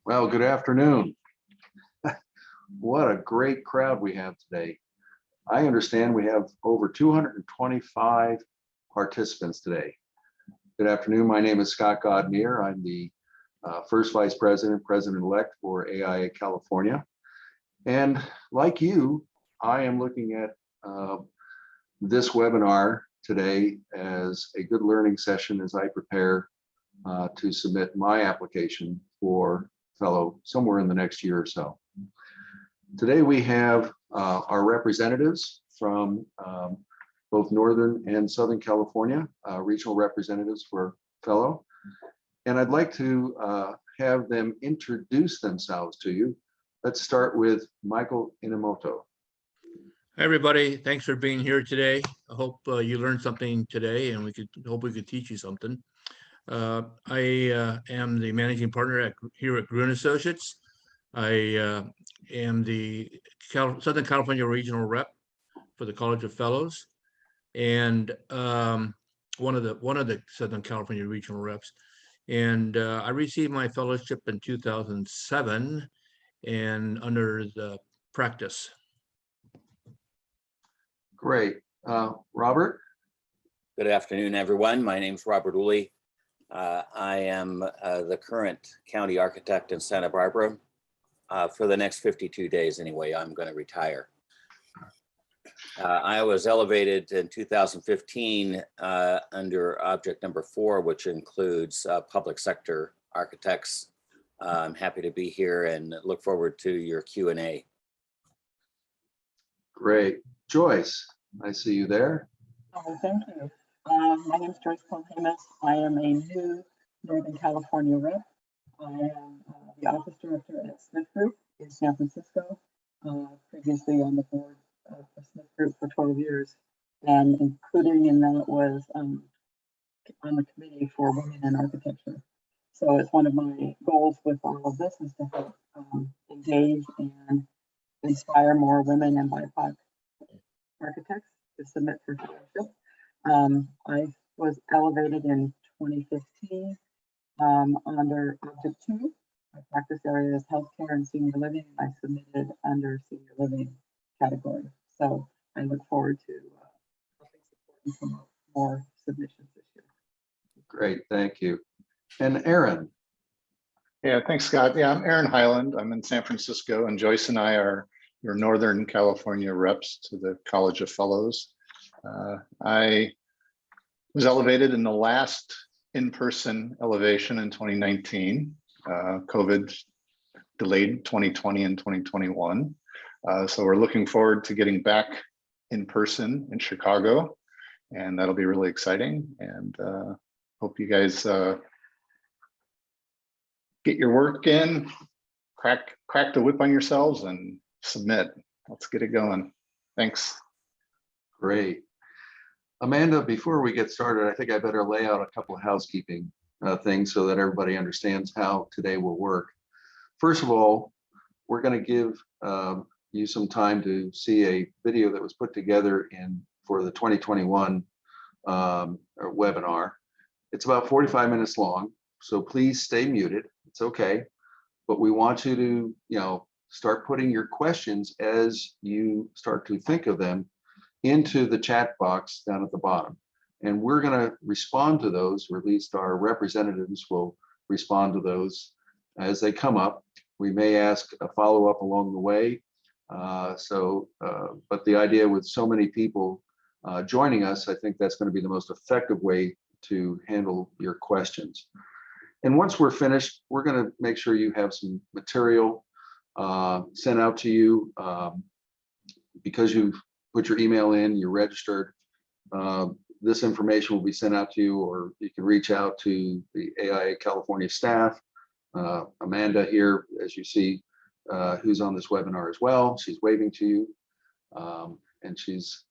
Well, good afternoon. What a great crowd we have today. I understand we have over 225 participants today. Good afternoon. My name is Scott Godmere. I'm the first vice president, president-elect for AIA California. And like you, I am looking at this webinar today as a good learning session as I prepare to submit my application for fellow somewhere in the next year or so. Today we have our representatives from both Northern and Southern California, regional representatives for fellow. And I'd like to have them introduce themselves to you. Let's start with Michael Inimoto. Hi, everybody. Thanks for being here today. I hope you learned something today, and we could teach you something. I am the managing partner here at Gruen Associates. I am the Southern California regional rep for the College of Fellows, and one of the Southern California regional reps. And I received my fellowship in 2007, and under the practice. Great. Robert? Good afternoon, everyone. My name is Robert Dooley. I am the current county architect in Santa Barbara. For the next 52 days anyway, I'm going to retire. I was elevated in 2015 under object number 4, which includes public sector architects. I'm happy to be here and look forward to your Q&A. Great. Joyce, I see you there. Oh, thank you. My name is Joyce Polhemus. I am a new Northern California rep. I am the office director at Smith Group in San Francisco, previously on the board of Smith Group for 12 years, and including in that was on the committee for women in architecture. So it's one of my goals with all of this is to help engage and inspire more women and BIPOC architects to submit for fellowship. I was elevated in 2015 under Object 2. My practice area is healthcare and senior living. I submitted under senior living category. So I look forward to helping support and promote more submissions this year. Great, thank you. And Aaron? Yeah, thanks, Scott. Yeah, I'm Aaron Highland. I'm in San Francisco, and Joyce and I are your Northern California reps to the College of Fellows. I was elevated in the last in-person elevation in 2019. COVID delayed 2020 and 2021. So we're looking forward to getting back in person in Chicago, and that'll be really exciting. And hope you guys get your work in, crack the whip on yourselves and submit. Let's get it going. Thanks. Great. Amanda, before we get started, I think I better lay out a couple of housekeeping things so that everybody understands how today will work. First of all, we're going to give you some time to see a video that was put together for the 2021 webinar. It's about 45 minutes long, so please stay muted. It's okay, but we want you to, start putting your questions as you start to think of them into the chat box down at the bottom. And we're going to respond to those, or at least our representatives will respond to those as they come up. We may ask a follow-up along the way. But the idea with so many people joining us, I think that's going to be the most effective way to handle your questions. And once we're finished, we're going to make sure you have some material sent out to you because you've put your email in, you're registered. This information will be sent out to you, or you can reach out to the AIA California staff. Amanda here, as you see, who's on this webinar as well. She's waving to you, and she's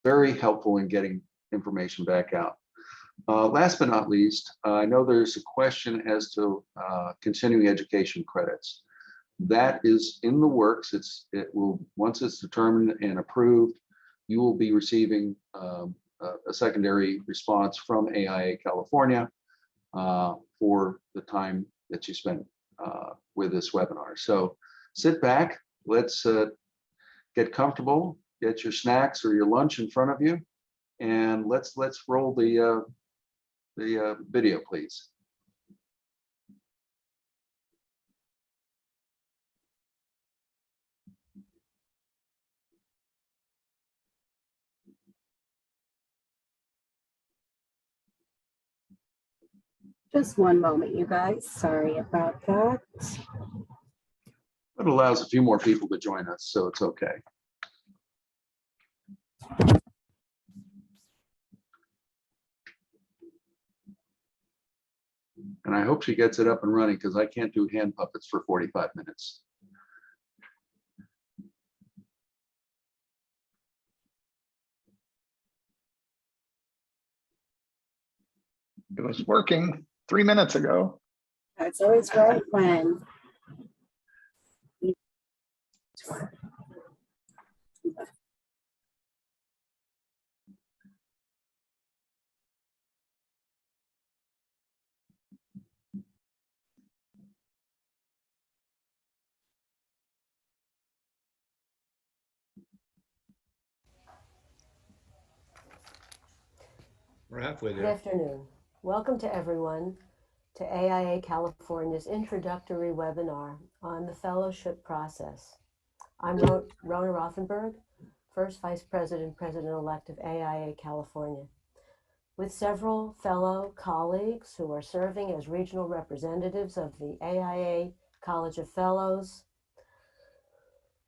very helpful in getting information back out. Last but not least, I know there's a question as to continuing education credits. That is in the works. Once it's determined and approved, you will be receiving a secondary response from AIA California for the time that you spent with with this webinar. So sit back, let's get comfortable, get your snacks or your lunch in front of you, and let's roll the video, please. Just one moment, you guys. Sorry about that. It allows a few more people to join us, so it's okay. And I hope she gets it up and running because I can't do hand puppets for 45 minutes. It was working 3 minutes ago. It's always right when. We're halfway Good there. afternoon. Welcome to everyone to AIA California's introductory webinar on the fellowship process. I'm Rona Rothenberg, first Vice President, President-elect of AIA California. With several fellow colleagues who are serving as regional representatives of the AIA College of Fellows,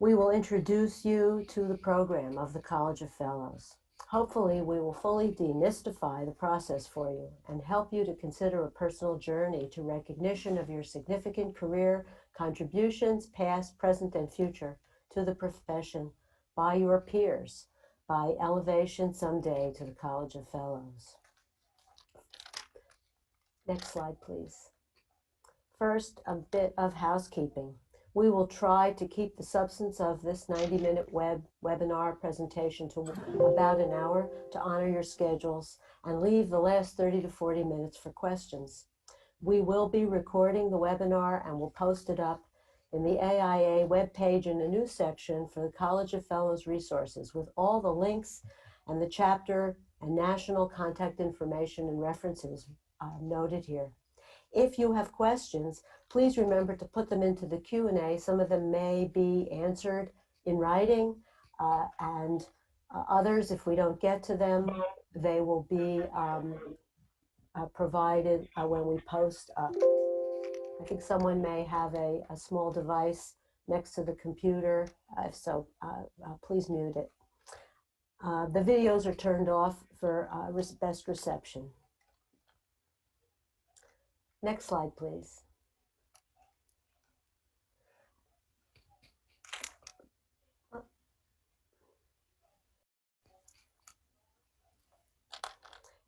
we will introduce you to the program of the College of Fellows. Hopefully, we will fully demystify the process for you and help you to consider a personal journey to recognition of your significant career contributions, past, present, and future, to the profession by your peers, by elevation someday to the College of Fellows. Next slide, please. First, a bit of housekeeping. We will try to keep the substance of this 90-minute webinar presentation to about an hour to honor your schedules and leave the last 30 to 40 minutes for questions. We will be recording the webinar and will post it up in the AIA webpage in the news section for the College of Fellows resources with all the links and the chapter and national contact information and references noted here. If you have questions, please remember to put them into the Q&A. Some of them may be answered in writing, and others, if we don't get to them, they will be provided when we post up. I think someone may have a small device next to the computer, if so, please mute it. The videos are turned off for best reception. Next slide, please.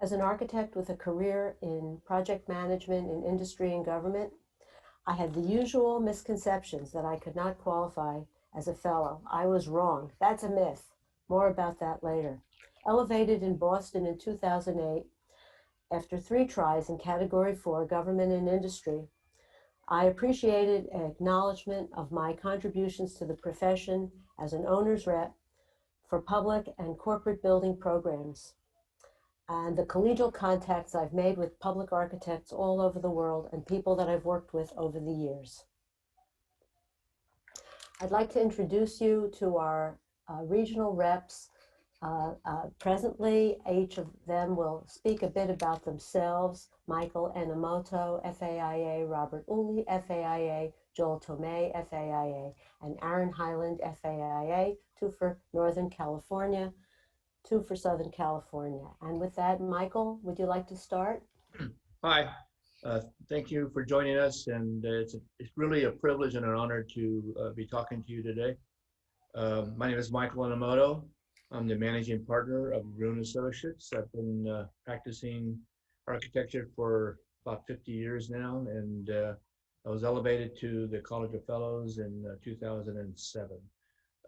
As an architect with a career in project management in industry and government, I had the usual misconceptions that I could not qualify as a fellow. I was wrong. That's a myth. More about that later. Elevated in Boston in 2008, after 3 tries in Category 4, Government and Industry, I appreciated an acknowledgement of my contributions to the profession as an owner's rep for public and corporate building programs, and the collegial contacts I've made with public architects all over the world and people that I've worked with over the years. I'd like to introduce you to our regional reps. Presently, each of them will speak a bit about themselves. Michael Animoto, FAIA, Robert Dooley, FAIA, Joel Tomei, FAIA, and Aaron Highland, FAIA, 2 for Northern California, 2 for Southern California. And with that, Michael, would you like to start? Hi, thank you for joining us, and it's really a privilege and an honor to be talking to you today. My name is Michael Inimoto. I'm the managing partner of Gruen Associates. I've been practicing architecture for about 50 years now, and I was elevated to the College of Fellows in 2007.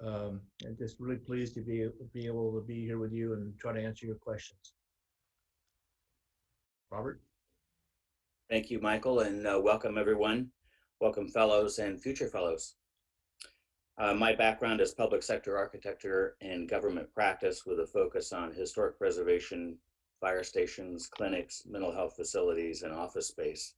I'm just really pleased to be able to be here with you and try to answer your questions. Robert? Thank you, Michael, and welcome everyone. Welcome fellows and future fellows. My background is public sector architecture and government practice with a focus on historic preservation, fire stations, clinics, mental health facilities, and office space.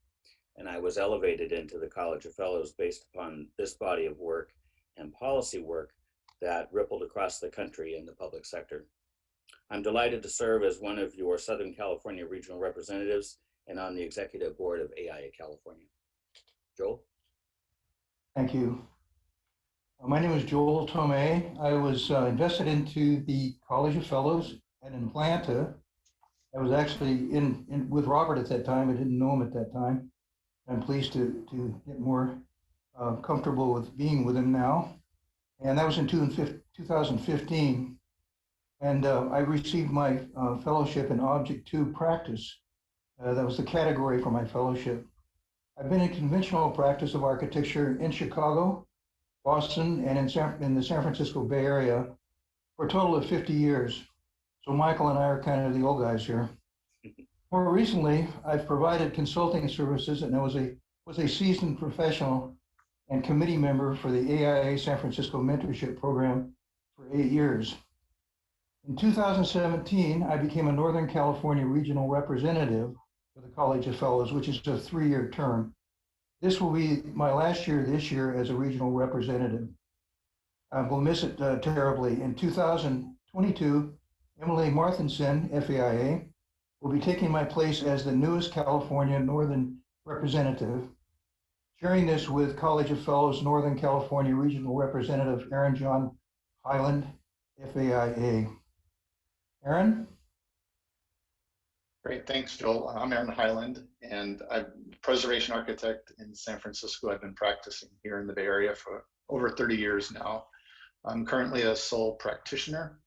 And I was elevated into the College of Fellows based upon this body of work and policy work that rippled across the country in the public sector. I'm delighted to serve as one of your Southern California regional representatives and on the executive board of AIA California. Joel? Thank you. My name is Joel Tomei. I was invested into the College of Fellows in Atlanta. I was actually with Robert at that time. I didn't know him at that time. I'm pleased to get more comfortable with being with him now. And that was in 2015. And I received my fellowship in Object 2 practice. That was the category for my fellowship. I've been in conventional practice of architecture in Chicago, Boston, and in the San Francisco Bay Area for a total of 50 years. So Michael and I are kind of the old guys here. More recently, I've provided consulting services and I was a seasoned professional and committee member for the AIA San Francisco Mentorship Program for 8 years. In 2017, I became a Northern California regional representative for the College of Fellows, which is a 3-year term. This will be my last year this year as a regional representative. We'll miss it terribly. In 2022, Emily Marthinson, FAIA, will be taking my place as the newest California Northern representative, sharing this with College of Fellows Northern California Regional Representative Aaron John Highland, FAIA. Aaron? Great, thanks, Joel. I'm Aaron Highland, and I'm a preservation architect in San Francisco. I've been practicing here in the Bay Area for over 30 years now. I'm currently a sole practitioner,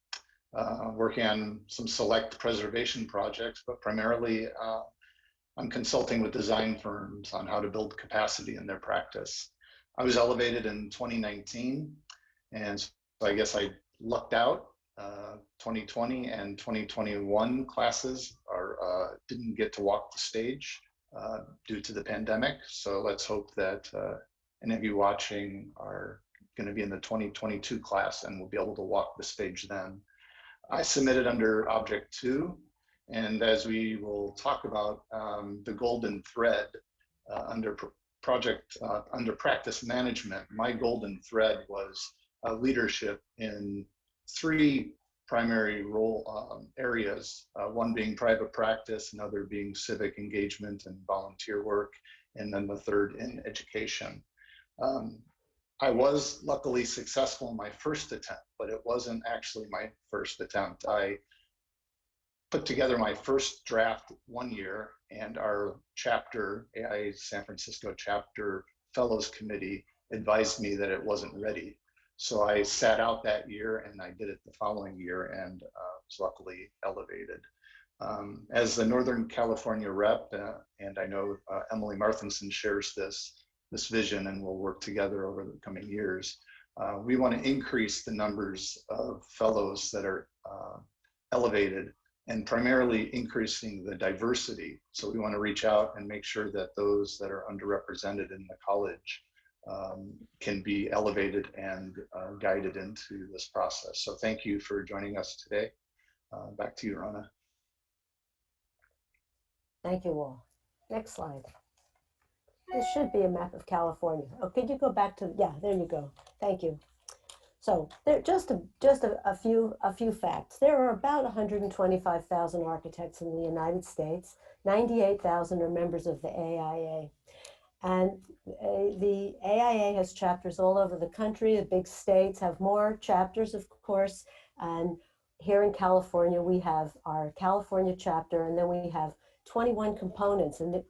working on some select preservation projects, but primarily I'm consulting with design firms on how to build capacity in their practice. I was elevated in 2019, and so I guess I lucked out. 2020 and 2021 classes didn't get to walk the stage due to the pandemic. So let's hope that any of you watching are going to be in the 2022 class and will be able to walk the stage then. I submitted under Object 2, and as we will talk about, the golden thread under practice management, my golden thread was leadership in 3 primary role areas, one being private practice, another being civic engagement and volunteer work, and then the third in education. I was luckily successful in my first attempt, but it wasn't actually my first attempt. I put together my first draft 1 year, and our chapter, AIA San Francisco chapter fellows committee, advised me that it wasn't ready. So I sat out that year and I did it the following year and was luckily elevated. As the Northern California rep, and I know Emily Marthinson shares this vision and we'll work together over the coming years, we want to increase the numbers of fellows that are elevated and primarily increasing the diversity. So we want to reach out and make sure that those that are underrepresented in the college can be elevated and guided into this process. So thank you for joining us today. Back to you, Rana. Thank you all. Next slide. This should be a map of California. Oh, could you go back to, yeah, there you go. Thank you. So there, just a few facts. There are about 125,000 architects in the United States. 98,000 are members of the AIA. And the AIA has chapters all over the country. The big states have more chapters, of course. And here in California, we have our California chapter, and then we have 21 components. And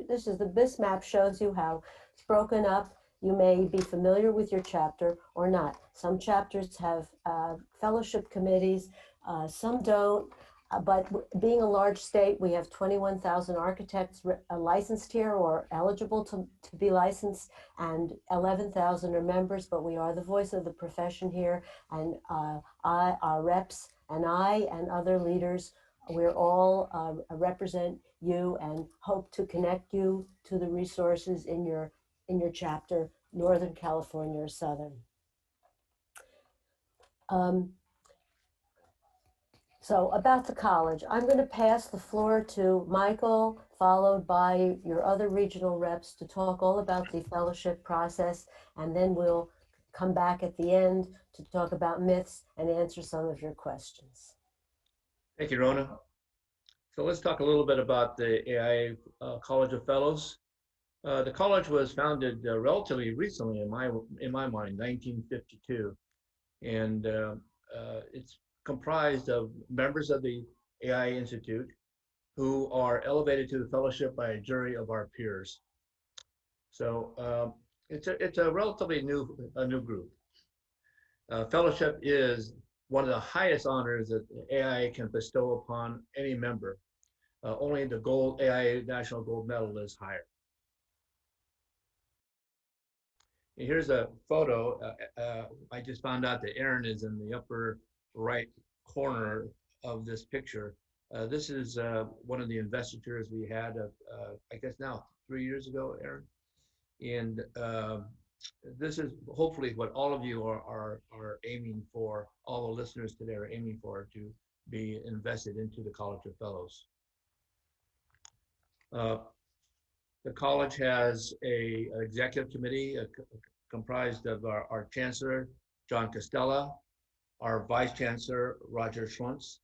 this map shows you how it's broken up. You may be familiar with your chapter or not. Some chapters have fellowship committees, some don't. But being a large state, we have 21,000 architects licensed here or eligible to be licensed, and 11,000 are members, but we are the voice of the profession here. And our reps and I and other leaders, we're all represent you and hope to connect you to the resources in your in your chapter, Northern California or Southern. So about the college, I'm going to pass the floor to Michael, followed by your other regional reps to talk all about the fellowship process, and then we'll come back at the end to talk about myths and answer some of your questions. Thank you, Rona. So let's talk a little bit about the AIA College of Fellows. The college was founded relatively recently in my mind, 1952, and it's comprised of members of the AIA Institute who are elevated to the fellowship by a jury of our peers. So it's a relatively new group. Fellowship is one of the highest honors that the AIA can bestow upon any member. Only the AIA National Gold Medal is higher. And here's a photo. I just found out that Aaron is in the upper right corner of this picture. This is one of the investitures we had, I guess now 3 years ago, Aaron. And this is hopefully what all of you are aiming for, all the listeners today are aiming for, to be invested into the College of Fellows. The college has an executive committee comprised of our chancellor, John Costella, our vice chancellor, Roger Schluntz,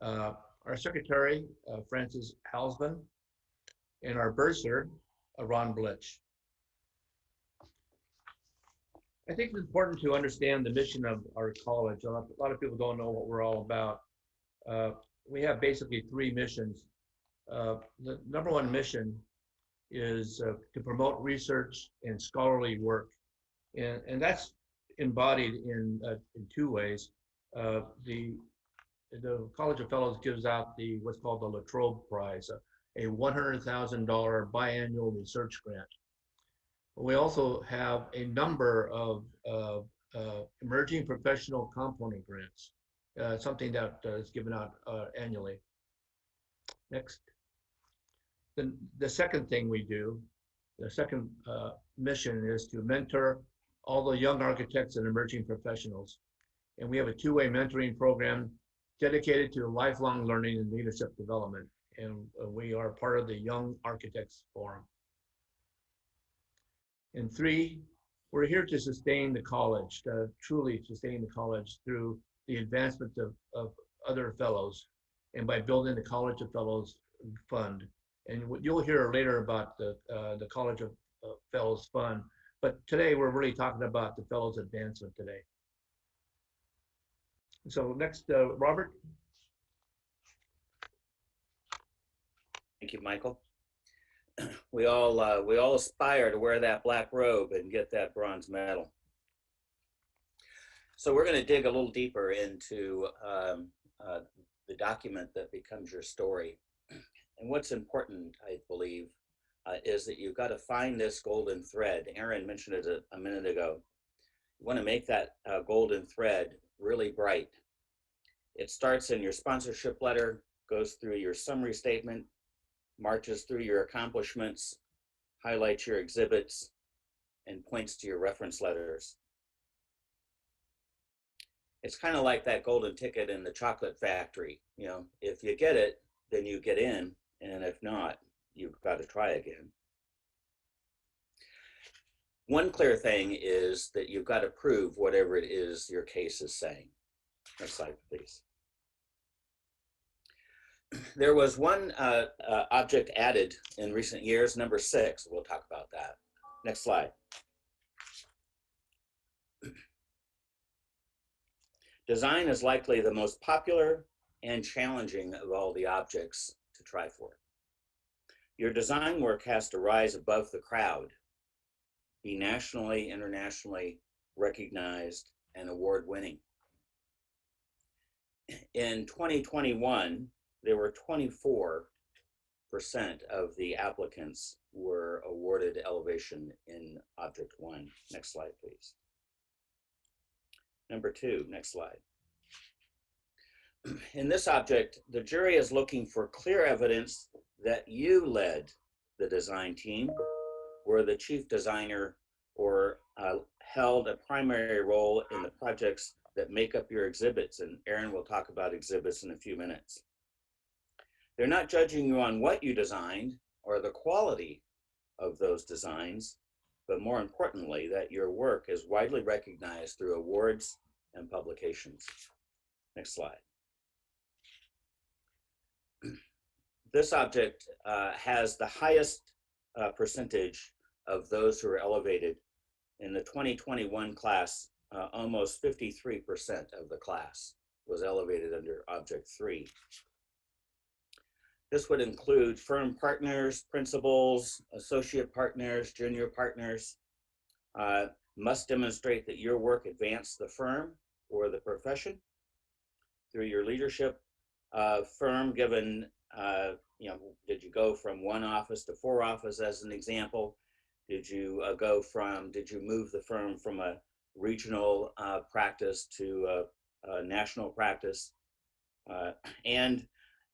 our secretary, Francis Halsman, and our bursar, Ron Blitch. I think it's important to understand the mission of our college. A lot of people don't know what we're all about. We have basically 3 missions. The number 1 mission is to promote research and scholarly work. And that's embodied in 2 ways. The College of Fellows gives out what's called the Latrobe Prize, a $100,000 biannual research grant. We also have a number of emerging professional component grants, something that is given out annually. Next. The second thing we do, the second mission, is to mentor all the young architects and emerging professionals. And we have a 2-way mentoring program dedicated to lifelong learning and leadership development. And we are part of the Young Architects Forum. And 3, we're here to sustain the college, to truly sustain the college through the advancement of other fellows, and by building the College of Fellows Fund. And you'll hear later about the College of Fellows Fund, but today we're really talking about the Fellows Advancement today. So next, Robert. Thank you, Michael. We all aspire to wear that black robe and get that bronze medal. So we're going to dig a little deeper into the document that becomes your story. And what's important, I believe, is that you've got to find this golden thread. Aaron mentioned it a minute ago. You want to make that golden thread really bright. It starts in your sponsorship letter, goes through your summary statement, marches through your accomplishments, highlights your exhibits, and points to your reference letters. It's kind of like that golden ticket in the chocolate factory. You know, if you get it, then you get in, and if not, you've got to try again. One clear thing is that you've got to prove whatever it is your case is saying. Next slide, please. There was one object added in recent years, number 6. We'll talk about that. Next slide. Design is likely the most popular and challenging of all the objects to try for. Your design work has to rise above the crowd, be nationally, internationally recognized, and award-winning. In 2021, there were 24% of the applicants were awarded elevation in Object 1. Next slide, please. Number 2, next slide. In this object, the jury is looking for clear evidence that you led the design team were the chief designer or held a primary role in the projects that make up your exhibits. And Aaron will talk about exhibits in a few minutes. They're not judging you on what you designed or the quality of those designs, but more importantly, that your work is widely recognized through awards and publications. Next slide. This object has the highest percentage of those who are elevated. In the 2021 class, almost 53% of the class was elevated under Object 3. This would include firm partners, principals, associate partners, junior partners. Must demonstrate that your work advanced the firm or the profession through your leadership. Firm given, did you go from 1 office to 4 offices as an example? Did you did you move the firm from a regional practice to a national practice? And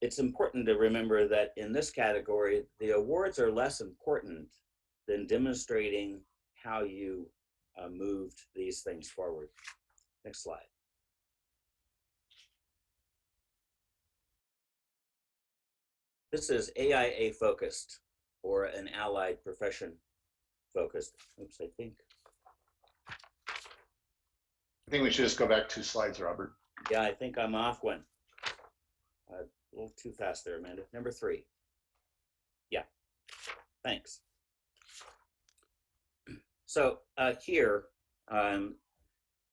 it's important to remember that in this category, the awards are less important than demonstrating how you moved these things forward. Next slide. This is AIA focused, or an allied profession focused. Oops, I think we should just go back 2 slides, Robert. Yeah, I think I'm off one. A little too fast there, Amanda. Number 3. Yeah, thanks. So here,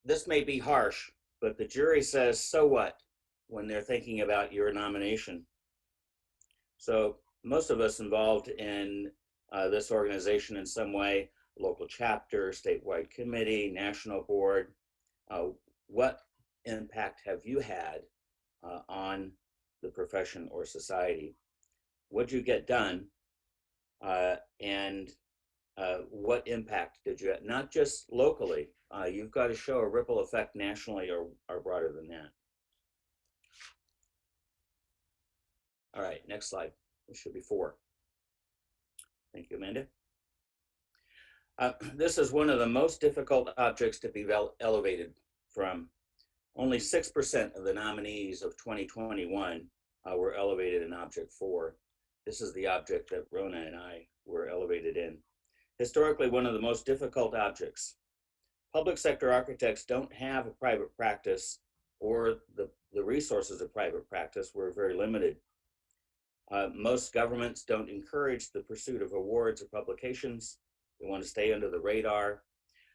this may be harsh, but the jury says, so what, when they're thinking about your nomination. So most of us involved in this organization in some way, local chapter, statewide committee, national board, what impact have you had on the profession or society? What'd you get done? And what impact did you have? Not just locally, you've got to show a ripple effect nationally or broader than that. All right, next slide. This should be 4. Thank you, Amanda. This is one of the most difficult objects to be elevated from. Only 6% of the nominees of 2021 were elevated in Object 4. This is the object that Rona and I were elevated in. Historically, one of the most difficult objects. Public sector architects don't have a private practice, or the resources of private practice were very limited. Most governments don't encourage the pursuit of awards or publications. They want to stay under the radar.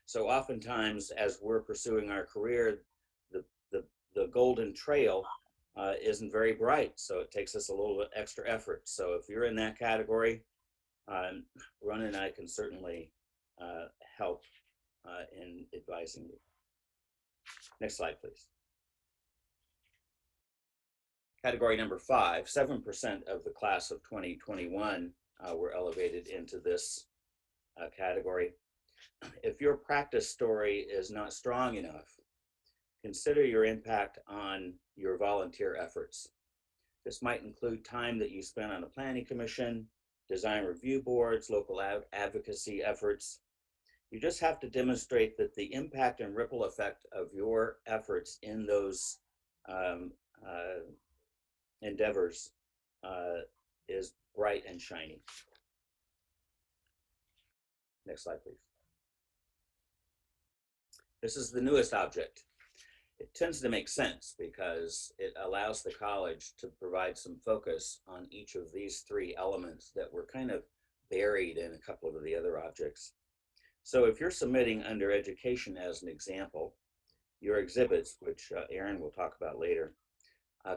So oftentimes, as we're pursuing our career, the golden trail isn't very bright. So it takes us a little bit extra effort. So if you're in that category, Rona and I can certainly help in advising you. Next slide, please. Category number 5, 7% of the class of 2021 were elevated into this category. If your practice story is not strong enough, consider your impact on your volunteer efforts. This might include time that you spent on a planning commission, design review boards, local advocacy efforts. You just have to demonstrate that the impact and ripple effect of your efforts in those endeavors is bright and shiny. Next slide, please. This is the newest object. It tends to make sense because it allows the college to provide some focus on each of these 3 elements that were kind of buried in a couple of the other objects. So if you're submitting under education as an example, your exhibits, which Aaron will talk about later,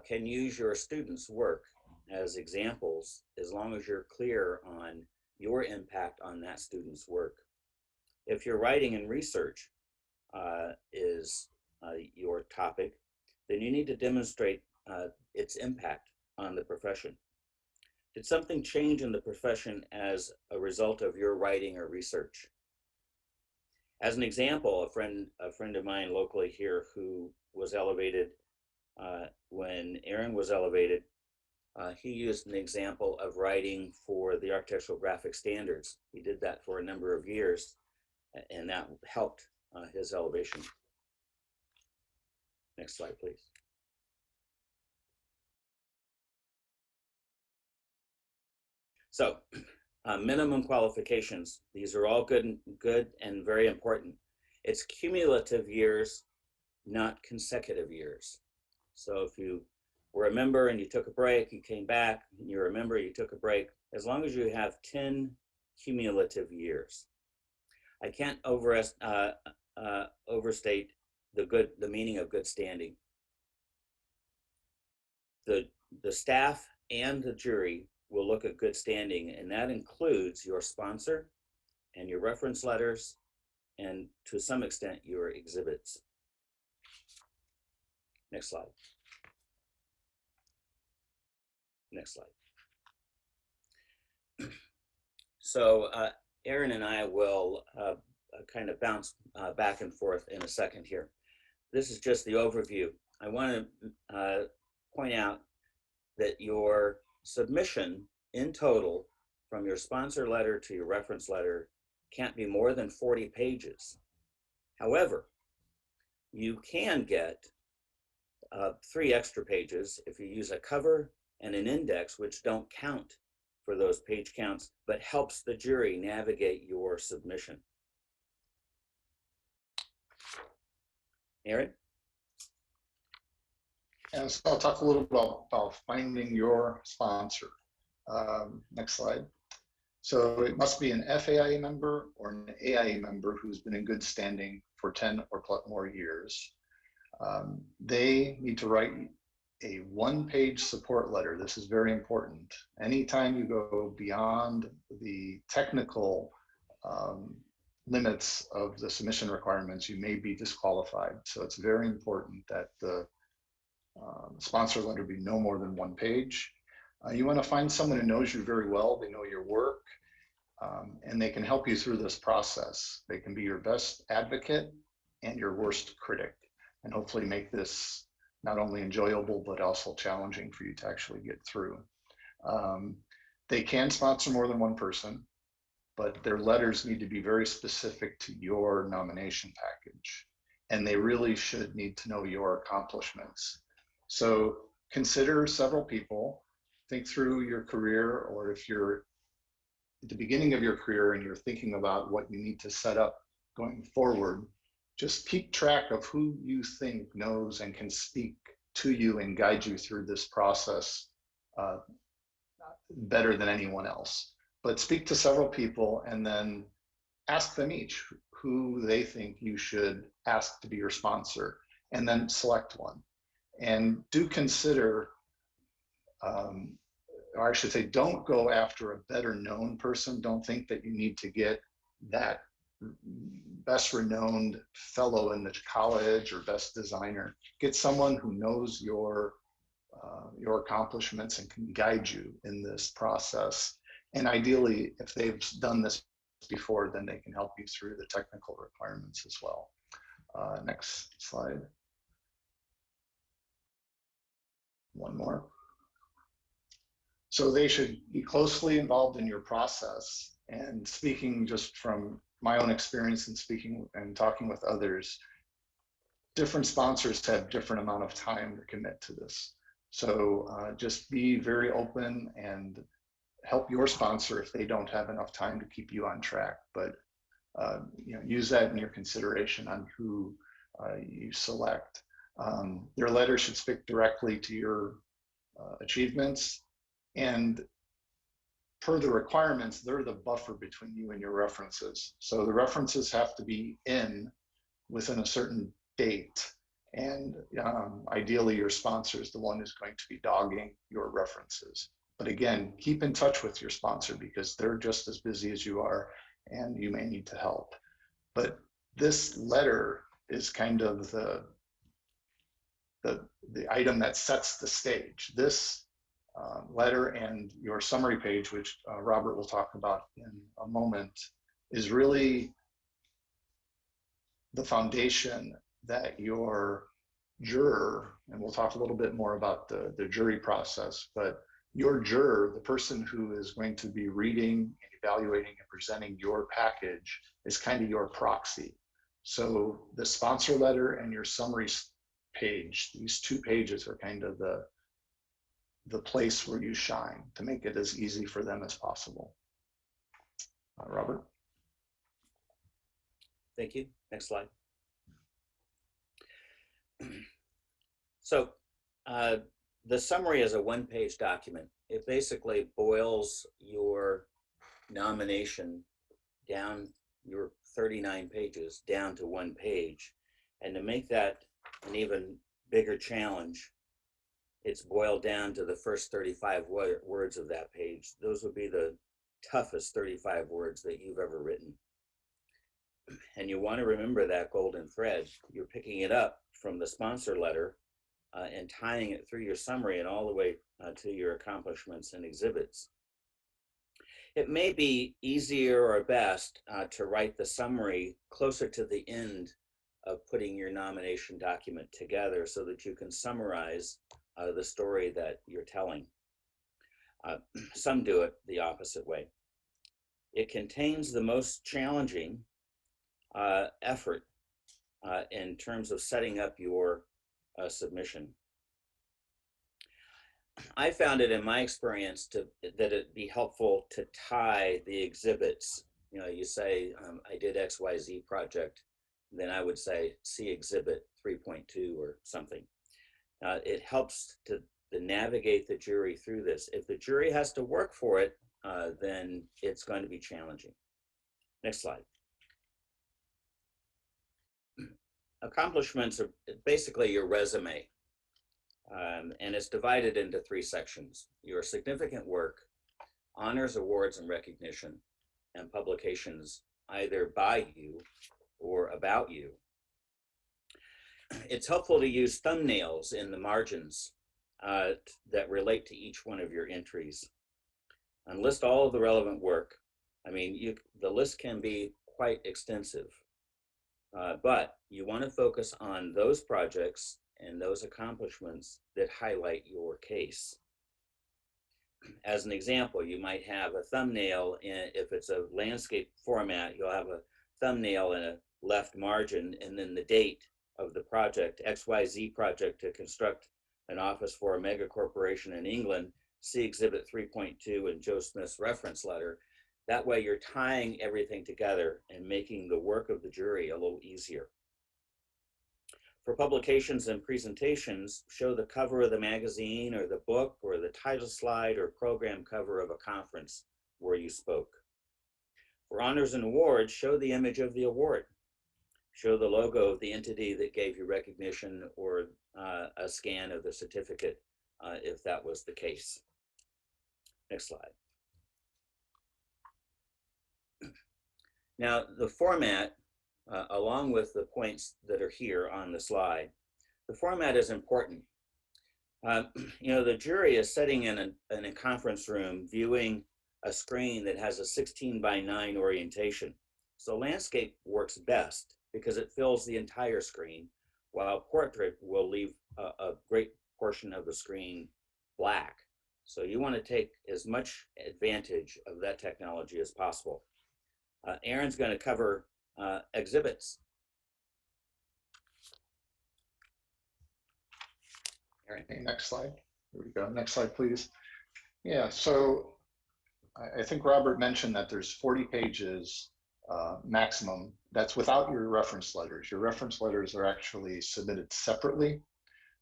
can use your students' work as examples as long as you're clear on your impact on that student's work. If your writing and research is your topic, then you need to demonstrate its impact on the profession. Did something change in the profession as a result of your writing or research? As an example, a friend of mine locally here who was elevated when Aaron was elevated, He used an example of writing for the architectural graphic standards. He did that for a number of years, and that helped his elevation. Next slide, please. So, minimum qualifications. These are all good and very important. It's cumulative years, not consecutive years. So if you were a member and you took a break, you came back, and you're a member, you took a break, as long as you have 10 cumulative years. I can't overstate the meaning of good standing. The staff and the jury will look at good standing, and that includes your sponsor and your reference letters, and to some extent, your exhibits. Next slide. Next slide. So Aaron and I will kind of bounce back and forth in a second here. This is just the overview. I want to point out that your submission in total, from your sponsor letter to your reference letter, can't be more than 40 pages. However, you can get 3 extra pages if you use a cover and an index, which don't count for those page counts, but helps the jury navigate your submission. Aaron? And so I'll talk a little bit about finding your sponsor. Next slide. So it must be an FAIA member or an AIA member who's been in good standing for 10 or more years. They need to write a 1-page support letter. This is very important. Anytime you go beyond the technical limits of the submission requirements, you may be disqualified. So it's very important that the sponsor letter be no more than 1 page. You want to find someone who knows you very well. They know your work, and they can help you through this process. They can be your best advocate and your worst critic, and hopefully make this not only enjoyable, but also challenging for you to actually get through. They can sponsor more than 1 person, but their letters need to be very specific to your nomination package. And they really should need to know your accomplishments. So consider several people, think through your career, or if you're at the beginning of your career and you're thinking about what you need to set up going forward, just keep track of who you think knows and can speak to you and guide you through this process better than anyone else. But speak to several people and then ask them each who they think you should ask to be your sponsor, and then select one. And do consider, or I should say, don't go after a better known person. Don't think that you need to get that best renowned fellow in the college or best designer. Get someone who knows your accomplishments and can guide you in this process. And ideally, if they've done this before, then they can help you through the technical requirements as well. Next slide. One more. So they should be closely involved in your process. And speaking just from my own experience and speaking and talking with others, different sponsors have different amount of time to commit to this. So just be very open and help your sponsor if they don't have enough time to keep you on track. But use that in your consideration on who you select. Their letter should speak directly to your achievements, and per the requirements, they're the buffer between you and your references. So the references have to be in within a certain date, and ideally your sponsor is the one who's going to be dogging your references. But again, keep in touch with your sponsor because they're just as busy as you are and you may need to help. But this letter is kind of the item that sets the stage. This letter and your summary page, which Robert will talk about in a moment, is really the foundation that your juror, and we'll talk a little bit more about the jury process, but your juror, the person who is going to be reading and evaluating and presenting your package, is kind of your proxy. So the sponsor letter and your summary page, these 2 pages are kind of the place where you shine to make it as easy for them as possible. Robert? Thank you. Next slide. So the summary is a 1-page document. It basically boils your nomination down, your 39 pages down to 1 page. And to make that an even bigger challenge, it's boiled down to the first 35 words of that page. Those would be the toughest 35 words that you've ever written. And you want to remember that golden thread. You're picking it up from the sponsor letter and tying it through your summary and all the way to your accomplishments and exhibits. It may be easier or best to write the summary closer to the end of putting your nomination document together so that you can summarize the story that you're telling. Some do it the opposite way. It contains the most challenging effort in terms of setting up your submission. I found it in my experience that it'd be helpful to tie the exhibits. You know, you say, I did XYZ project, then I would say, see exhibit 3.2 or something. It helps to navigate the jury through this. If the jury has to work for it, then it's going to be challenging. Next slide. Accomplishments are basically your resume, and it's divided into 3 sections: your significant work, honors, awards, and recognition, and publications either by you or about you. It's helpful to use thumbnails in the margins that relate to each one of your entries, and list all of the relevant work. I mean, the list can be quite extensive. But you want to focus on those projects and those accomplishments that highlight your case. As an example, you might have a thumbnail if it's a landscape format, you'll have a thumbnail in a left margin and then the date of the project, XYZ project to construct an office for a mega corporation in England, see Exhibit 3.2 in Joe Smith's reference letter. That way you're tying everything together and making the work of the jury a little easier. For publications and presentations, show the cover of the magazine or the book or the title slide or program cover of a conference where you spoke. For honors and awards, show the image of the award. Show the logo of the entity that gave you recognition or a scan of the certificate if that was the case. Next slide. Now, the format, along with the points that are here on the slide, the format is important. You know, the jury is sitting in a conference room viewing a screen that has a 16:9 orientation. So landscape works best because it fills the entire screen, while portrait will leave a great portion of the screen black. So you want to take as much advantage of that technology as possible. Aaron's going to cover exhibits. Aaron. Okay, next slide. Here we go. Next slide, please. Yeah, so I think Robert mentioned that there's 40 pages maximum. That's without your reference letters. Your reference letters are actually submitted separately,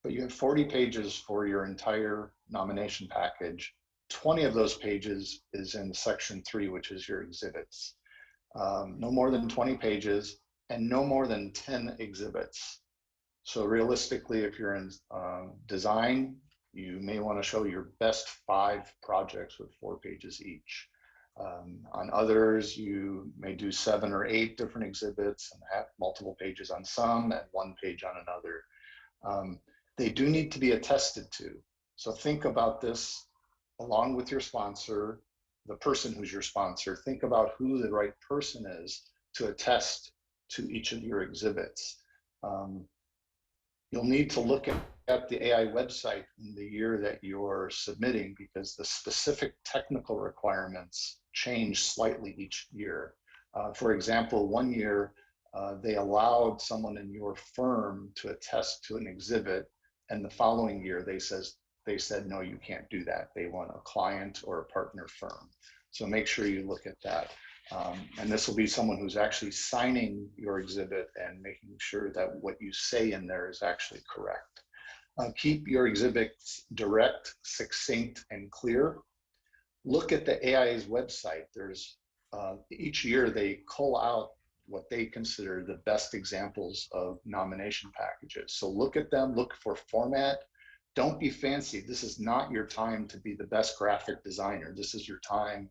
but you have 40 pages for your entire nomination package. 20 of those pages is in section 3, which is your exhibits. No more than 20 pages and no more than 10 exhibits. So realistically, if you're in design, you may want to show your best 5 projects with 4 pages each. On others, you may do 7 or 8 different exhibits and have multiple pages on some and 1 page on another. They do need to be attested to. So think about this along with your sponsor, the person who's your sponsor. Think about who the right person is to attest to each of your exhibits. You'll need to look at at the AI website in the year that you're submitting, because the specific technical requirements change slightly each year. For example, one year they allowed someone in your firm to attest to an exhibit, and the following year they said, no, you can't do that. They want a client or a partner firm. So make sure you look at that. And this will be someone who's actually signing your exhibit and making sure that what you say in there is actually correct. Keep your exhibits direct, succinct, and clear. Look at the AIA's website. There's each year they cull out what they consider the best examples of nomination packages. So look at them, look for format. Don't be fancy. This is not your time to be the best graphic designer. This is your time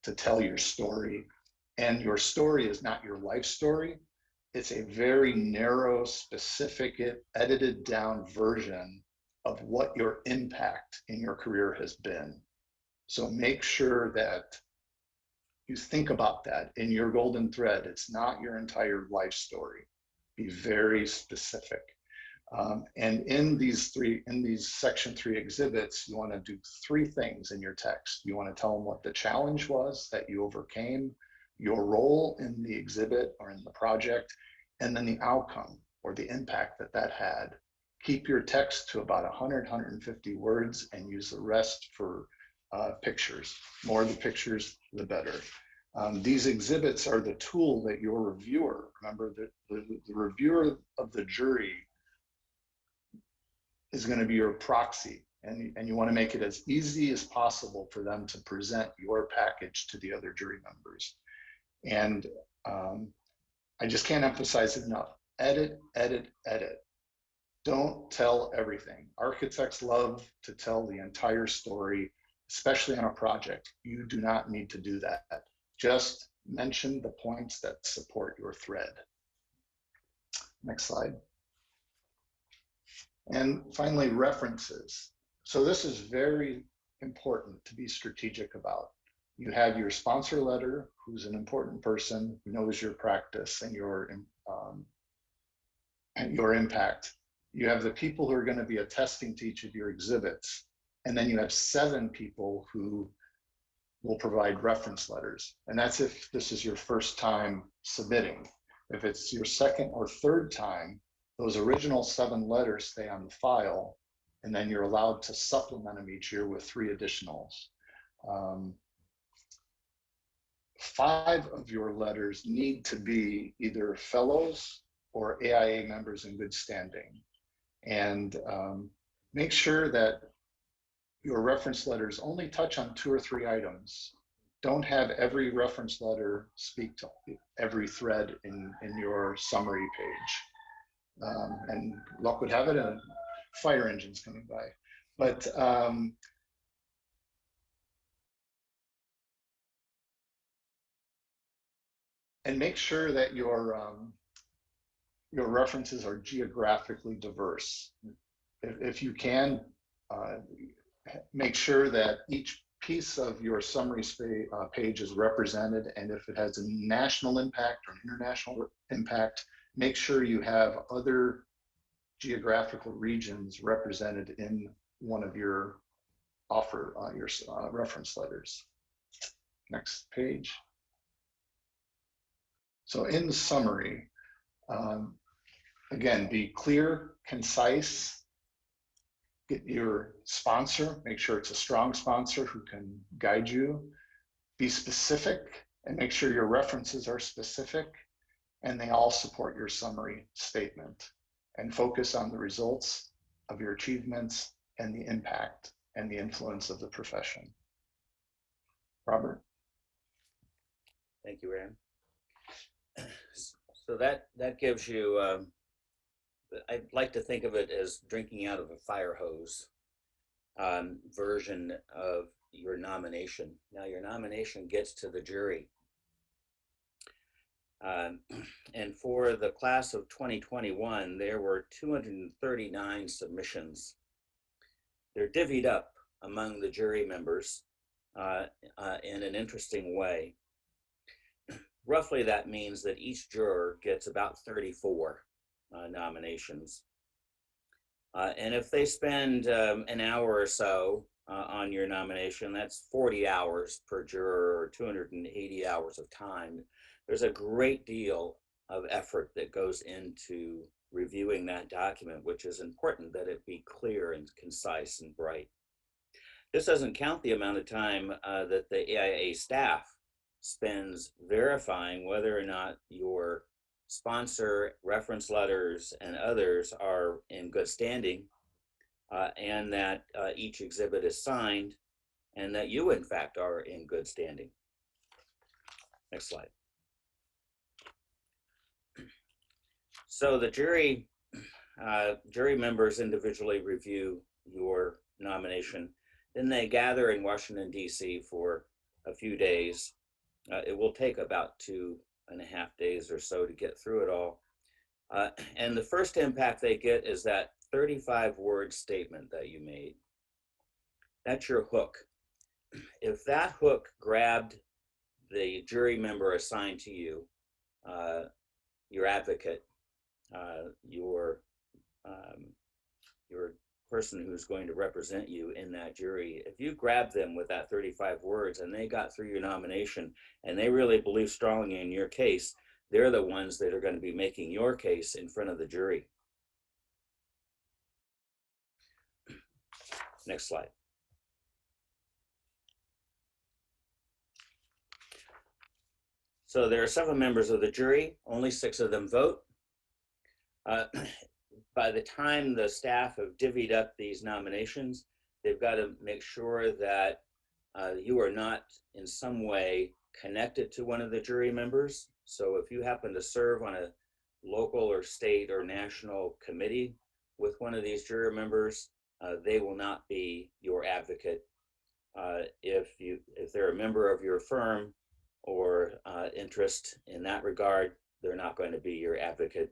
to tell your story. And your story is not your life story. It's a very narrow, specific, edited down version of what your impact in your career has been. So make sure that you think about that in your golden thread. It's not your entire life story. Be very specific. And in these section 3 exhibits, you want to do 3 things in your text. You want to tell them what the challenge was that you overcame, your role in the exhibit or in the project, and then the outcome or the impact that that had. Keep your text to about 100, 150 words and use the rest for pictures. More of the pictures, the better. These exhibits are the tool that your reviewer, remember that the reviewer of the jury is going to be your proxy, and you want to make it as easy as possible for them to present your package to the other jury members. And I just can't emphasize it enough. Edit, edit, edit. Don't tell everything. Architects love to tell the entire story, especially on a project. You do not need to do that. Just mention the points that support your thread. Next slide. And finally, references. So this is very important to be strategic about. You have your sponsor letter, who's an important person who knows your practice and your impact. You have the people who are going to be attesting to each of your exhibits. And then you have 7 people who will provide reference letters. And that's if this is your first time submitting. If it's your second or third time, those original 7 letters stay on the file, and then you're allowed to supplement them each year with 3 additionals. 5 of your letters need to be either fellows or AIA members in good standing. And make sure that your reference letters only touch on 2 or 3 items. Don't have every reference letter speak to every thread in your summary page. And luck would have it, a fire engine's coming by. But and make sure that your references are geographically diverse. If you can, make sure that each piece of your summary page is represented, and if it has a national impact or an international impact, make sure you have other geographical regions represented in one of your reference letters. Next page. So in summary, again, be clear, concise. Get your sponsor, make sure it's a strong sponsor who can guide you. Be specific and make sure your references are specific and they all support your summary statement. And focus on the results of your achievements and the impact and the influence of the profession. Robert? Thank you, Ram. So that gives you, I'd like to think of it as drinking out of a fire hose version of your nomination. Now your nomination gets to the jury. And for the class of 2021, there were 239 submissions. They're divvied up among the jury members in an interesting way. Roughly, that means that each juror gets about 34 nominations. And if they spend an hour or so on your nomination, that's 40 hours per juror, or 280 hours of time. There's a great deal of effort that goes into reviewing that document, which is important that it be clear and concise and bright. This doesn't count the amount of time that the AIA staff spends verifying whether or not your sponsor, reference letters, and others are in good standing, and that each exhibit is signed, and that you, in fact, are in good standing. Next slide. So the jury members individually review your nomination. Then they gather in Washington, D.C. for a few days. It will take about 2.5 days or so to get through it all. And the first impact they get is that 35-word statement that you made. That's your hook. If that hook grabbed the jury member assigned to you, your advocate, your person who's going to represent you in that jury, if you grab them with that 35 words and they got through your nomination and they really believe strongly in your case, they're the ones that are going to be making your case in front of the jury. Next slide. So there are 7 members of the jury, only 6 of them vote. By the time the staff have divvied up these nominations, they've got to make sure that you are not in some way connected to one of the jury members. So if you happen to serve on a local or state or national committee with one of these jury members, they will not be your advocate. If they're a member of your firm or interest in that regard, they're not going to be your advocate.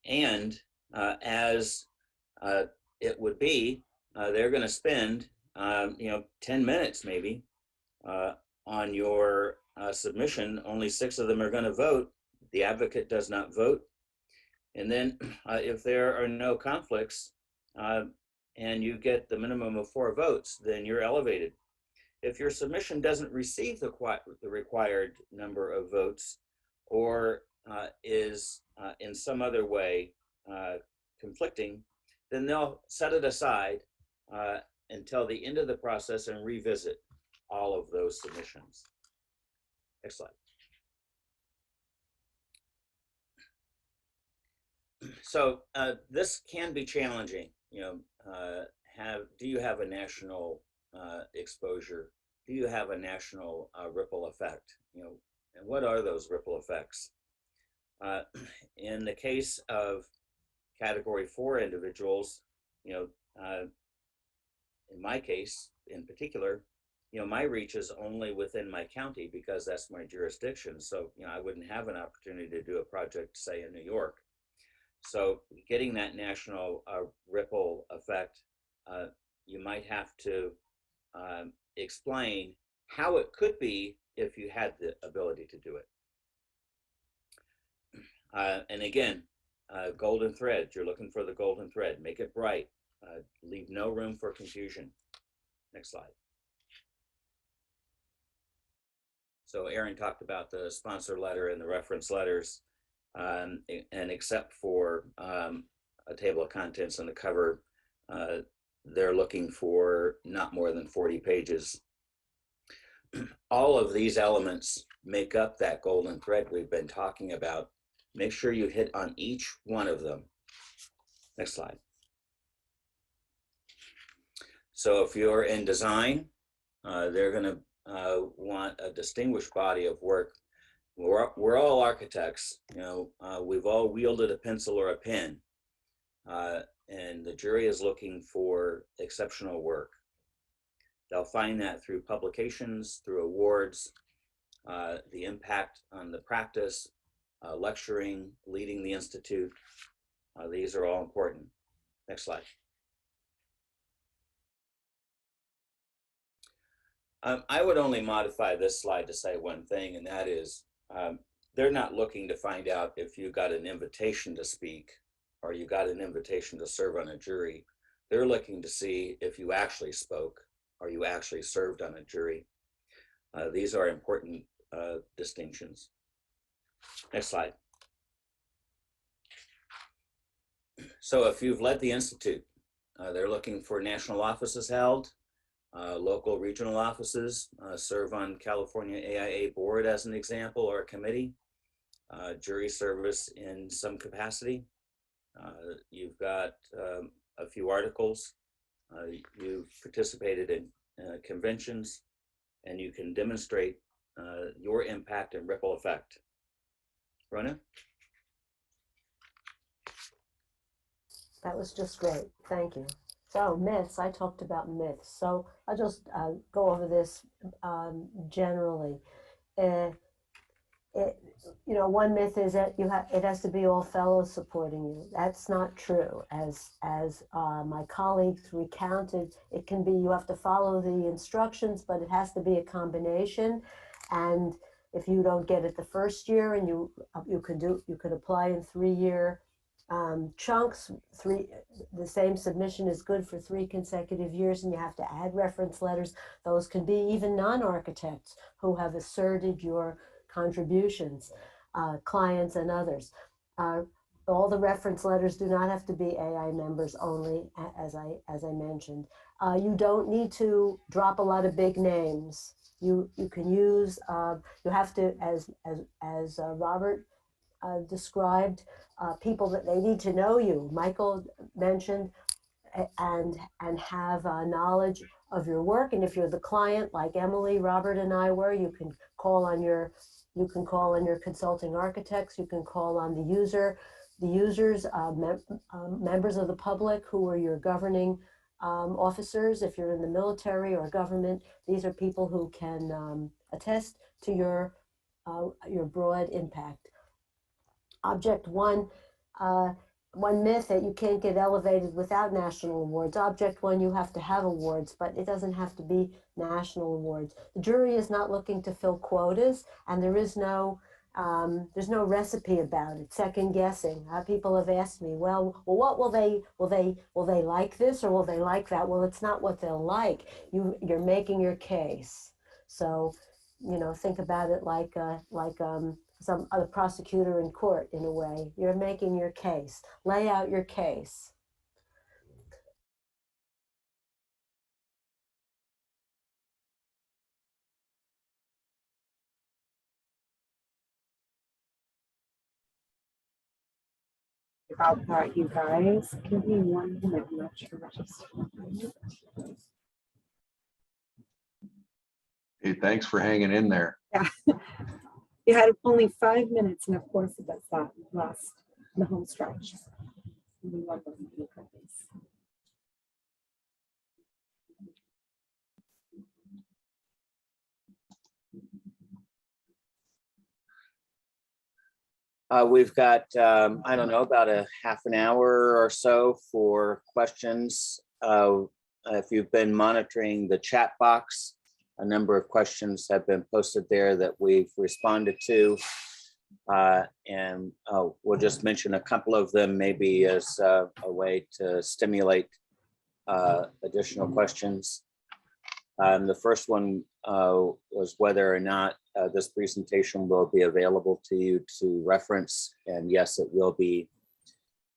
And as it would be, they're going to spend 10 minutes maybe on your submission. Only 6 of them are going to vote. The advocate does not vote. And then if there are no conflicts and you get the minimum of 4 votes, then you're elevated. If your submission doesn't receive the required number of votes, or is in some other way conflicting, then they'll set it aside until the end of the process and revisit all of those submissions. Next slide. So this can be challenging. Do you have a national exposure? Do you have a national ripple effect? And what are those ripple effects? In the case of Category 4 individuals, in my case in particular, my reach is only within my county because that's my jurisdiction. So, I wouldn't have an opportunity to do a project, say, in New York. So getting that national ripple effect, you might have to explain how it could be if you had the ability to do it. And again, golden thread, you're looking for the golden thread. Make it bright. Leave no room for confusion. Next slide. So Aaron talked about the sponsor letter and the reference letters, and except for a table of contents on the cover, they're looking for not more than 40 pages. All of these elements make up that golden thread we've been talking about. Make sure you hit on each one of them. Next slide. So if you're in design, they're going to want a distinguished body of work. We're all architects. We've all wielded a pencil or a pen, and the jury is looking for exceptional work. They'll find that through publications, through awards, the impact on the practice, lecturing, leading the institute. These are all important. Next slide. I would only modify this slide to say one thing, and that is they're not looking to find out if you got an invitation to speak or you got an invitation to serve on a jury. They're looking to see if you actually spoke or you actually served on a jury. These are important distinctions. Next slide. So if you've led the Institute, they're looking for national offices held, local regional offices, serve on California AIA board as an example, or a committee, jury service in some capacity. You've got a few articles, you've participated in conventions, and you can demonstrate your impact and ripple effect. Rona? That was just great. Thank you. So myths, I talked about myths. So I'll just go over this generally. One myth is that it has to be all fellows supporting you. That's not true. As my colleagues recounted, it can be, you have to follow the instructions, but it has to be a combination. And if you don't get it the first year, and you could apply in 3-year chunks. The same submission is good for 3 consecutive years, and you have to add reference letters. Those can be even non-architects who have asserted your contributions, clients and others. All the reference letters do not have to be AI members only, as I mentioned. You don't need to drop a lot of big names. You can use, you have to, as Robert described, people that they need to know you. Michael mentioned, and have knowledge of your work. And if you're the client, like Emily, Robert, and I were, you can call on your consulting architects. You can call on the users, members of the public who are your governing officers. If you're in the military or government, these are people who can attest to your broad impact. Object one myth that you can't get elevated without national awards. Object one, you have to have awards, but it doesn't have to be national awards. The jury is not looking to fill quotas, and there's no recipe about it. Second guessing. People have asked me, well, what will they like this or will they like that? Well, it's not what they'll like. You're making your case. So, think about it like some other prosecutor in court, in a way. You're making your case. Lay out your case. About that, you guys. Give me 1 minute. I'm not sure what just. Hey, thanks for hanging in there. Yeah. You had only 5 minutes, and of course it does that last the home stretch. Give me 1 moment, you guys. We've got, I don't know, about a half an hour or so for questions. If you've been monitoring the chat box, a number of questions have been posted there that we've responded to. And we'll just mention a couple of them, maybe as a way to stimulate additional questions. The first one was whether or not this presentation will be available to you to reference. And yes, it will be.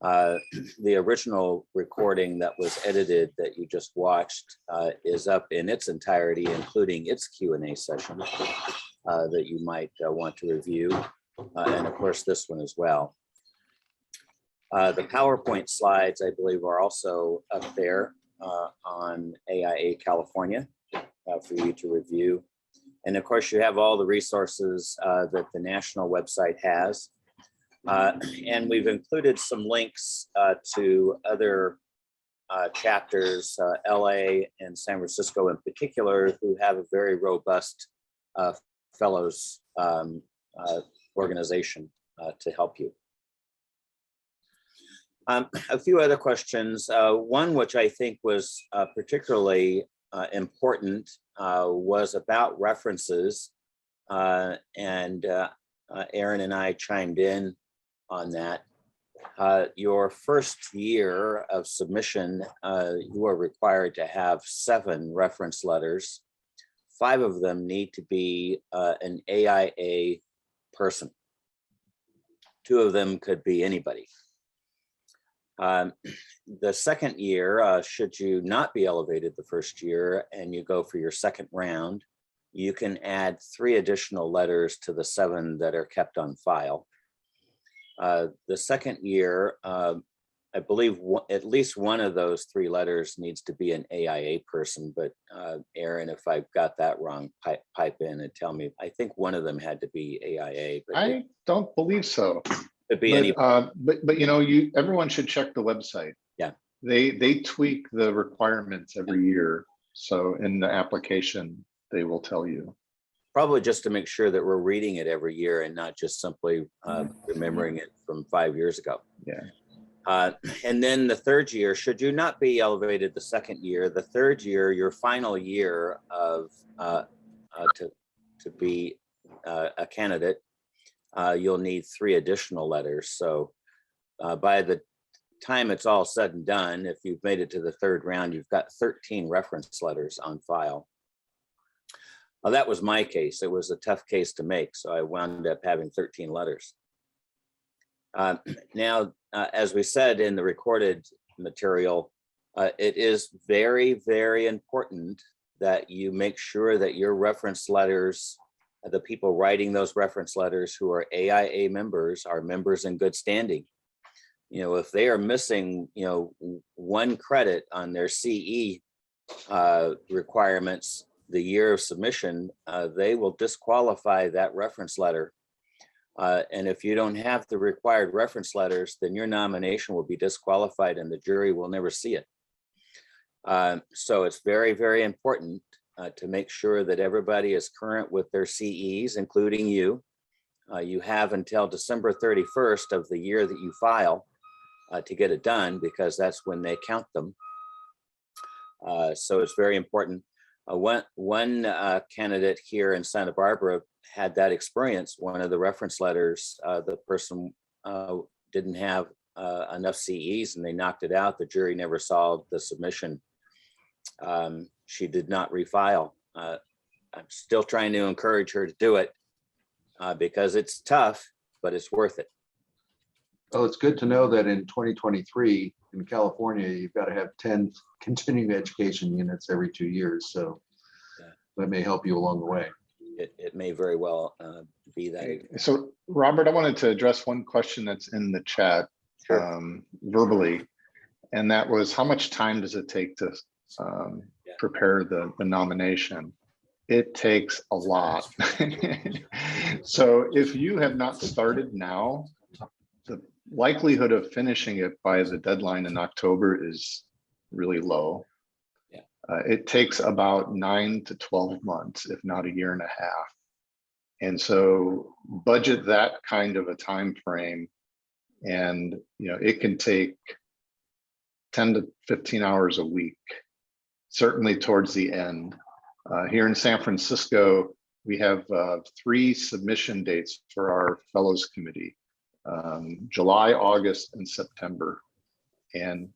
The original recording that was edited that you just watched is up in its entirety, including its Q&A session that you might want to review. And of course, this one as well. The PowerPoint slides, I believe, are also up there on AIA California for you to review. And of course, you have all the resources that the national website has. And we've included some links to other chapters, LA and San Francisco in particular, who have a very robust fellows organization to help you. A few other questions. One which I think was particularly important was about references, and Aaron and I chimed in on that. Your first year of submission, you are required to have 7 reference letters. 5 of them need to be an AIA person. 2 of them could be anybody. The second year, should you not be elevated the first year and you go for your second round, you can add 3 additional letters to the 7 that are kept on file. The second year, I believe at least one of those 3 letters needs to be an AIA person, but Aaron, if I've got that wrong, pipe in and tell me. I think one of them had to be AIA, but I don't believe so. it could be But you know, everyone should check the website. Yeah. They tweak the requirements every year. So in the application, they will tell you. Probably just to make sure that we're reading it every year and not just simply remembering it from 5 years ago. Yeah. And then the third year, should you not be elevated the second year, the third year, your final year of to be a candidate, you'll need 3 additional letters. So by the time it's all said and done, if you've made it to the third round, you've got 13 reference letters on file. Well, that was my case. It was a tough case to make, so I wound up having 13 letters. Now, as we said in the recorded material, it is very, very important that you make sure that your reference letters, the people writing those reference letters who are AIA members, are members in good standing. You know, if they are missing, you know, 1 credit on their CE requirements the year of submission, they will disqualify that reference letter. And if you don't have the required reference letters, then your nomination will be disqualified and the jury will never see it. So it's very, very important to make sure that everybody is current with their CEs, including you. You have until December 31st of the year that you file to get it done, because that's when they count them. So it's very important. One candidate here in Santa Barbara had that experience. One of the reference letters, the person didn't have enough CEs and they knocked it out. The jury never saw the submission. She did not refile. I'm still trying to encourage her to do it because it's tough, but it's worth it. Well, it's good to know that in 2023 in California, you've got to have 10 continuing education units every 2 years. So that may help you along the way. It may very well be that. So Robert, I wanted to address one question that's in the chat. Sure. Verbally, and that was, how much time does it take to prepare the nomination? It takes a lot. So if you have not started now, the likelihood of finishing it by the deadline in October is really low. It takes about 9 to 12 months, if not a year and a half. And so budget that kind of a time frame, and you know, it can take 10 to 15 hours a week, certainly towards the end. Here in San Francisco, we have 3 submission dates for our Fellows Committee, July, August, and September. And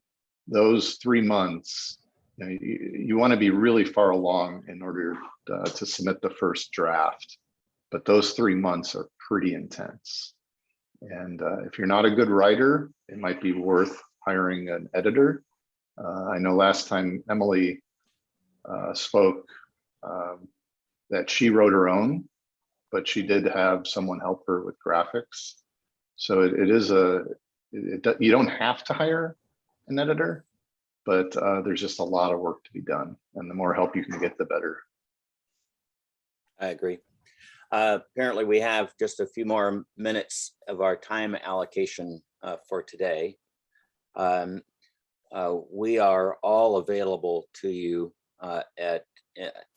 those 3 months, you want to be really far along in order to submit the first draft. But those 3 months are pretty intense. And if you're not a good writer, it might be worth hiring an editor. I know last time Emily spoke that she wrote her own, but she did have someone help her with graphics. So it is you don't have to hire an editor, but there's just a lot of work to be done. And the more help you can get, the better. I agree. Apparently we have just a few more minutes of our time allocation for today. We are all available to you at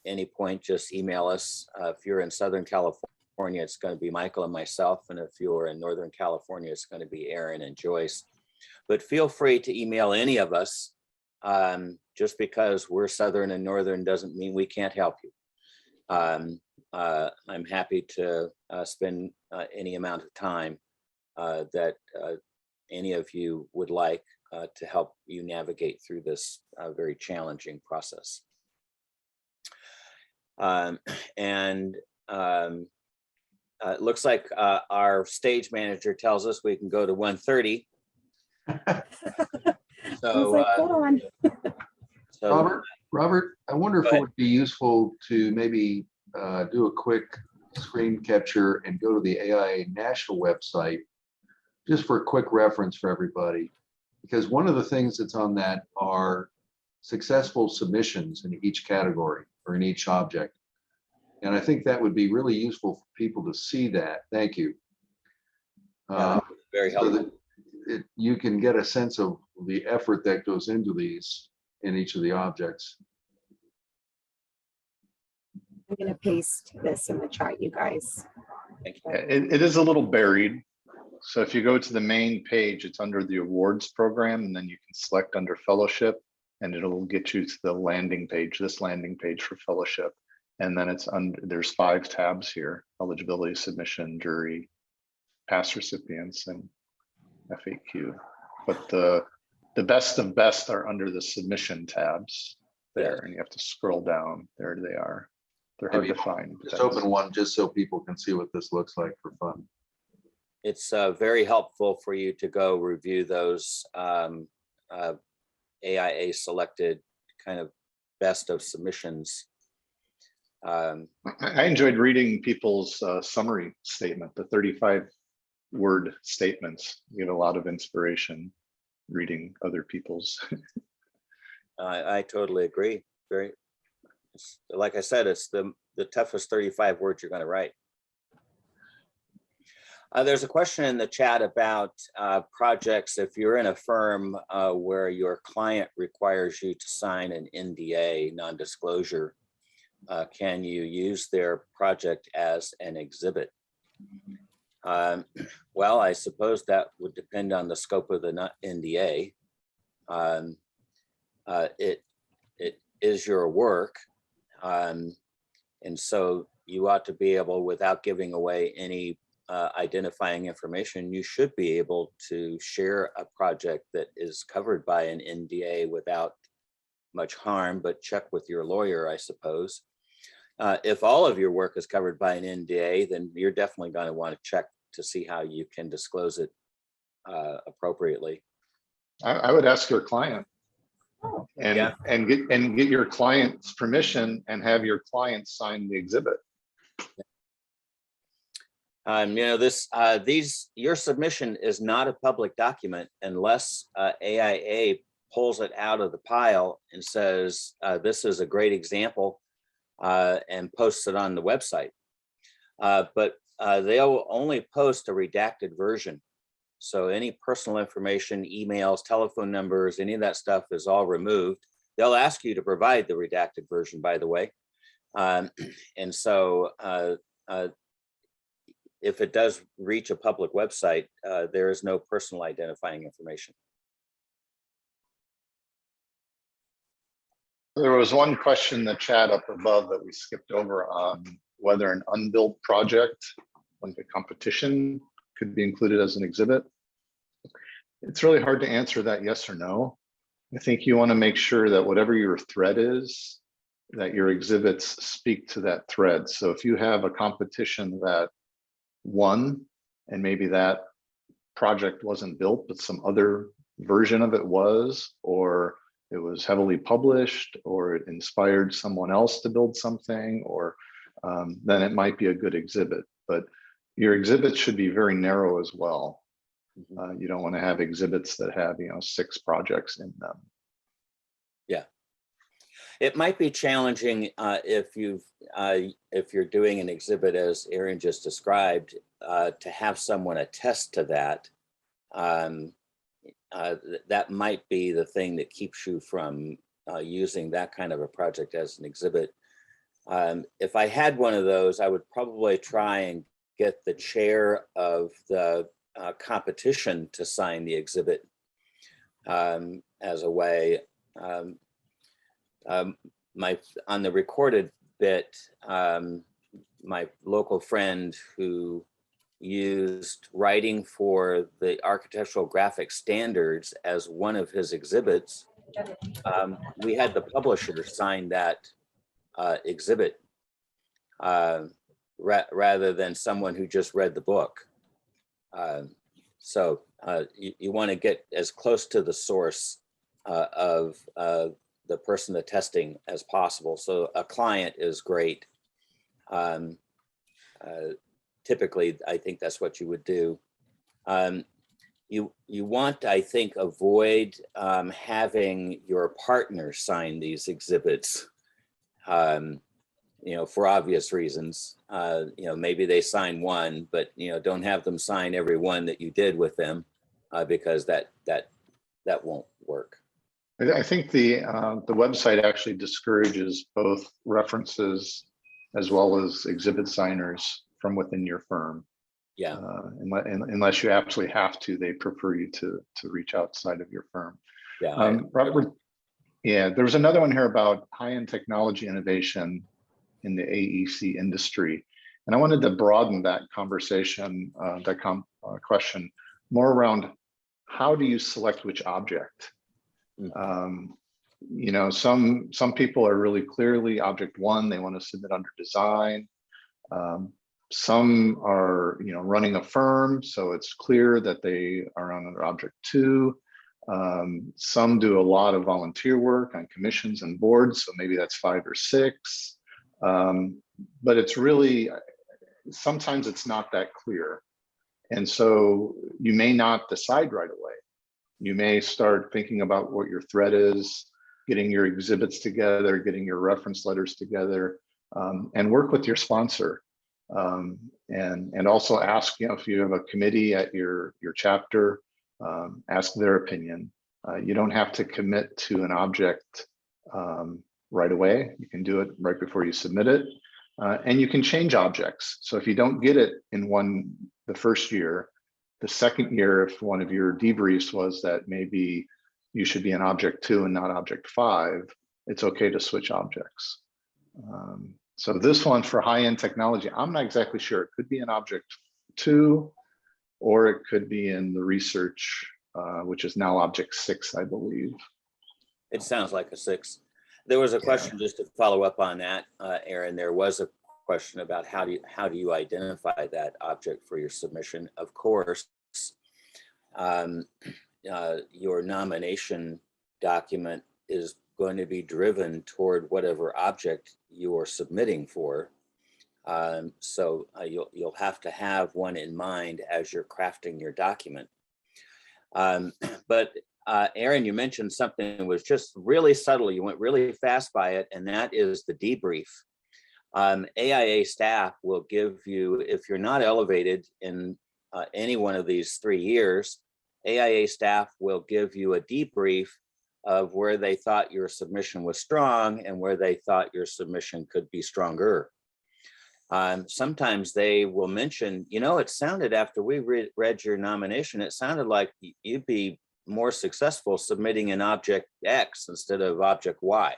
any point. Just email us. If you're in Southern California, it's going to be Michael and myself. And if you're in Northern California, it's going to be Aaron and Joyce. But feel free to email any of us. Just because we're Southern and Northern doesn't mean we can't help you. I'm happy to spend any amount of time that any of you would like to help you navigate through this very challenging process. It looks like our stage manager tells us we can go to 1:30. I was like, hold on. Robert, I wonder if Go it ahead. would be useful to maybe do a quick screen capture and go to the AIA national website, just for a quick reference for everybody. Because one of the things that's on that are successful submissions in each category or in each object. And I think that would be really useful for people to see that. Thank you. Very So helpful. that you can get a sense of the effort that goes into these in each of the objects. I'm going to paste this in the chat, you guys. Thank you. It is a little buried. So if you go to the main page, it's under the awards program, and then you can select under fellowship, and it'll get you to the landing page, this landing page for fellowship. And then it's under, there's 5 tabs here: eligibility, submission, jury, past recipients, and FAQ. But the best of best are under the submission tabs there, Yes. and you have to scroll down. There they are. They're hard Maybe to find. but Just that's- open one just so people can see what this looks like for fun. It's very helpful for you to go review those AIA selected kind of best of submissions. I enjoyed reading people's summary statement, the 35-word statements. You get a lot of inspiration reading other people's. I totally agree. Like I said, it's the toughest 35 words you're going to write. There's a question in the chat about projects. If you're in a firm where your client requires you to sign an NDA, non-disclosure, can you use their project as an exhibit? Well, I suppose that would depend on the scope of the NDA. It is your work. And so you ought to be able, without giving away any identifying information, you should be able to share a project that is covered by an NDA without much harm, but check with your lawyer, I suppose. If all of your work is covered by an NDA, then you're definitely going to want to check to see how you can disclose it appropriately. I would ask your client and get your client's permission and have your client sign the exhibit. Your submission is not a public document unless AIA pulls it out of the pile and says, this is a great example, and posts it on the website. But they'll only post a redacted version. So any personal information, emails, telephone numbers, any of that stuff is all removed. They'll ask you to provide the redacted version, by the way. And so if it does reach a public website, there is no personal identifying information. There was one question in the chat up above that we skipped over on whether an unbuilt project, like a competition, could be included as an exhibit. It's really hard to answer that yes or no. I think you want to make sure that whatever your thread is, that your exhibits speak to that thread. So if you have a competition that won, and maybe that project wasn't built, but some other version of it was, or it was heavily published, or it inspired someone else to build something, or then it might be a good exhibit. But your exhibits should be very narrow as well. You don't want to have exhibits that have 6 projects in them. Yeah, it might be challenging if you're doing an exhibit as Aaron just described, to have someone attest to that. That might be the thing that keeps you from using that kind of a project as an exhibit. If I had one of those, I would probably try and get the chair of the competition to sign the exhibit as a way. On the recorded bit, my local friend who used writing for the architectural graphic standards as one of his exhibits, we had the publisher sign that exhibit rather than someone who just read the book. So you want to get as close to the source of the person attesting as possible. So a client is great. Typically, I think that's what you would do. You want, I think, avoid having your partner sign these exhibits, for obvious reasons. Maybe they sign one, but don't have them sign every one that you did with them, because that won't work. I think the website actually discourages both references as well as exhibit signers from within your firm. Yeah. Unless you absolutely have to, they prefer you to reach outside of your firm. Yeah. Robert, yeah, there was another one here about high-end technology innovation in the AEC industry. And I wanted to broaden that conversation, question more around how do you select which object? Some people are really clearly object one, they want to submit under design. Some are, running a firm, so it's clear that they are on under object two. Some do a lot of volunteer work on commissions and boards, so maybe that's 5 or 6. But it's really, sometimes it's not that clear. And so you may not decide right away. You may start thinking about what your threat is, getting your exhibits together, getting your reference letters together, and work with your sponsor. And also ask, if you have a committee at your chapter, ask their opinion. You don't have to commit to an object right away. You can do it right before you submit it. And you can change objects. So if you don't get it in the first year, the second year, if one of your debriefs was that maybe you should be an object 2 and not object 5, it's okay to switch objects. So this one for high-end technology, I'm not exactly sure. It could be an object 2, or it could be in the research, which is now object 6, I believe. It sounds like a 6. There was a question just to follow up on that, Aaron. There was a question about how do you identify that object for your submission. Of course, your nomination document is going to be driven toward whatever object you are submitting for. So you'll have to have one in mind as you're crafting your document. But Aaron, you mentioned something that was just really subtle. You went really fast by it, and that is the debrief. AIA staff will give you, if you're not elevated in any one of these 3 years, AIA staff will give you a debrief of where they thought your submission was strong and where they thought your submission could be stronger. Sometimes they will mention, it sounded after we read your nomination, it sounded like you'd be more successful submitting an object X instead of object Y.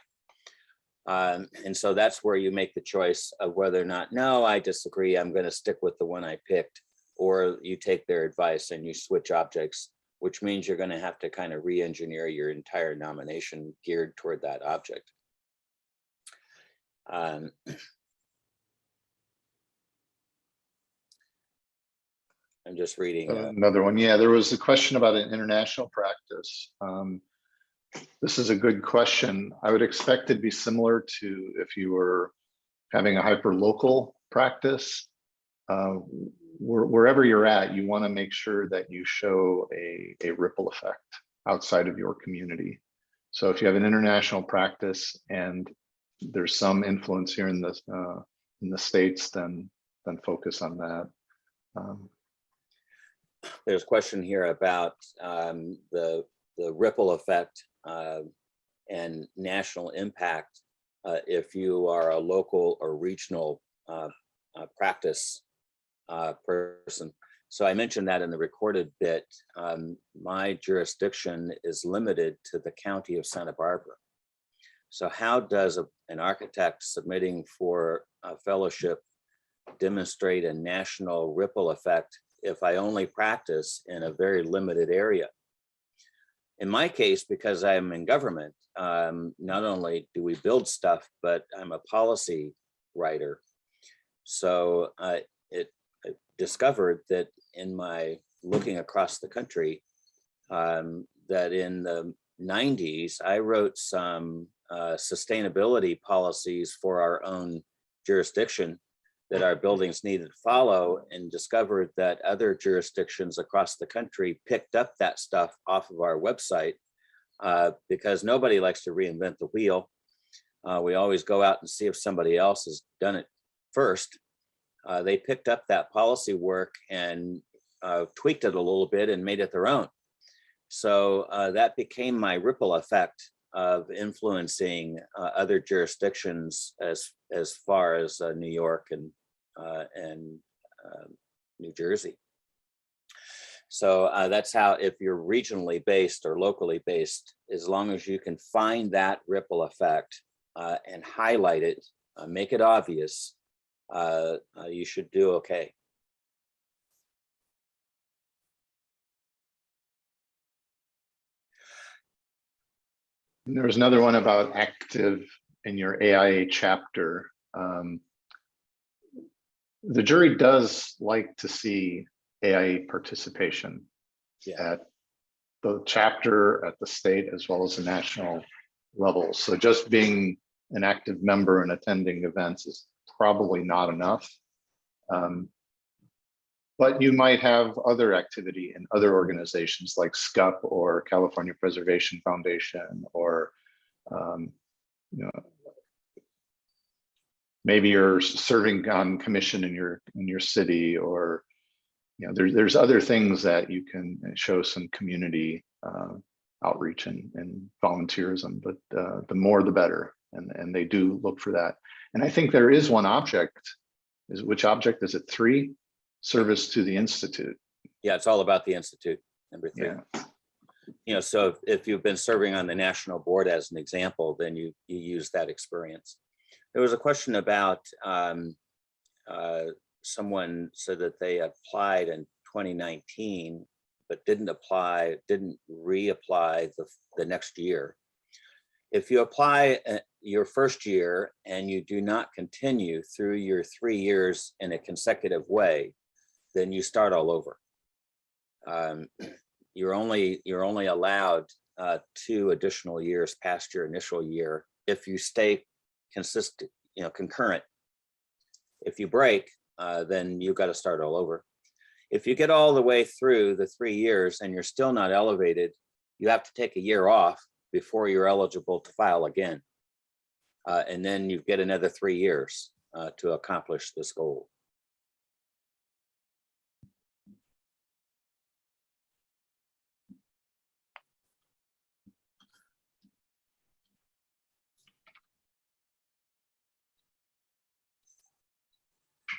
And so that's where you make the choice of whether or not, no, I disagree, I'm going to stick with the one I picked, or you take their advice and you switch objects, which means you're going to have to kind of re-engineer your entire nomination geared toward that object. I'm just reading. Another one. Yeah, there was a question about an international practice. This is a good question. I would expect it to be similar to if you were having a hyper-local practice. Wherever you're at, you want to make sure that you show a ripple effect outside of your community. So if you have an international practice and there's some influence here in the States, then focus on that. There's a question here about the ripple effect and national impact if you are a local or regional practice person. So I mentioned that in the recorded bit. My jurisdiction is limited to the county of Santa Barbara. So how does an architect submitting for a fellowship demonstrate a national ripple effect if I only practice in a very limited area. In my case, because I'm in government, not only do we build stuff, but I'm a policy writer. So I discovered that in my looking across the country, that in the 90s, I wrote some sustainability policies for our own jurisdiction that our buildings needed to follow, and discovered that other jurisdictions across the country picked up that stuff off of our website because nobody likes to reinvent the wheel. We always go out and see if somebody else has done it first. They picked up that policy work and tweaked it a little bit and made it their own. So that became my ripple effect of influencing other jurisdictions as far as New York and New Jersey. So that's how, if you're regionally based or locally based, as long as you can find that ripple effect and highlight it, make it obvious, you should do okay. And there was another one about active in your AIA chapter. The jury does like to see AIA participation at the chapter, at the state, as well as the national level. So just being an active member and attending events is probably not enough. But you might have other activity in other organizations like SCUP or California Preservation Foundation, or you know, maybe you're serving on commission in your city, or you know, there's other things that you can show some community outreach and volunteerism, but the more the better, and they do look for that. And I think there is one object. Which object is it? 3, service to the Institute. Yeah, it's all about the Institute, number 3. Yeah. You know, so if you've been serving on the national board as an example, then you use that experience. There was a question about someone said that they applied in 2019, but didn't reapply the next year. If you apply your first year and you do not continue through your 3 years in a consecutive way, then you start all over. You're only allowed 2 additional years past your initial year if you stay consistent, you know, concurrent. If you break, then you've got to start all over. If you get all the way through the 3 years and you're still not elevated, you have to take a year off before you're eligible to file again. And then you get another 3 years to accomplish this goal.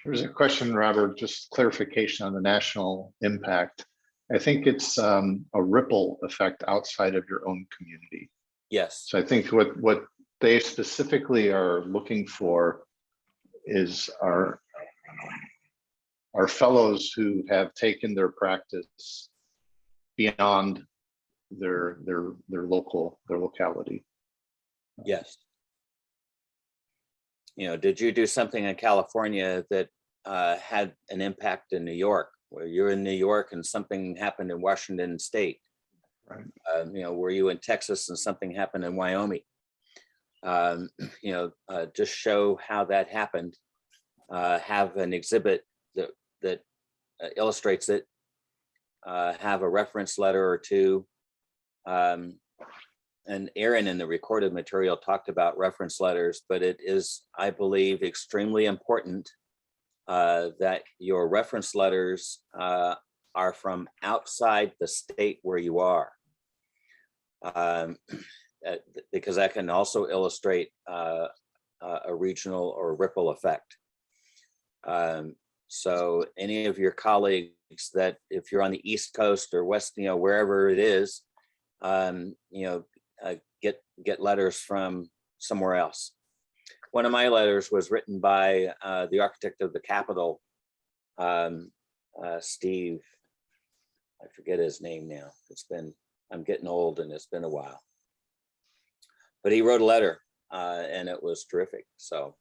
There's a question, Robert, just clarification on the national impact. I think it's a ripple effect outside of your own community. Yes. So I think what they specifically are looking for is our fellows who have taken their practice beyond their locality. Yes. You know, did you do something in California that had an impact in New York, where you're in New York and something happened in Washington State? Right. You know, were you in Texas and something happened in Wyoming? You know, just show how that happened. Have an exhibit that illustrates it. Have a reference letter or 2. And Aaron in the recorded material talked about reference letters, but it is, I believe, extremely important that your reference letters are from outside the state where you are, because that can also illustrate a regional or ripple effect. So any of your colleagues that, if you're on the East Coast or West, you know, wherever it is, you know, get letters from somewhere else. One of my letters was written by the architect of the Capitol, Steve, I forget his name now. I'm getting old and it's been a while. But he wrote a letter and it was terrific. So.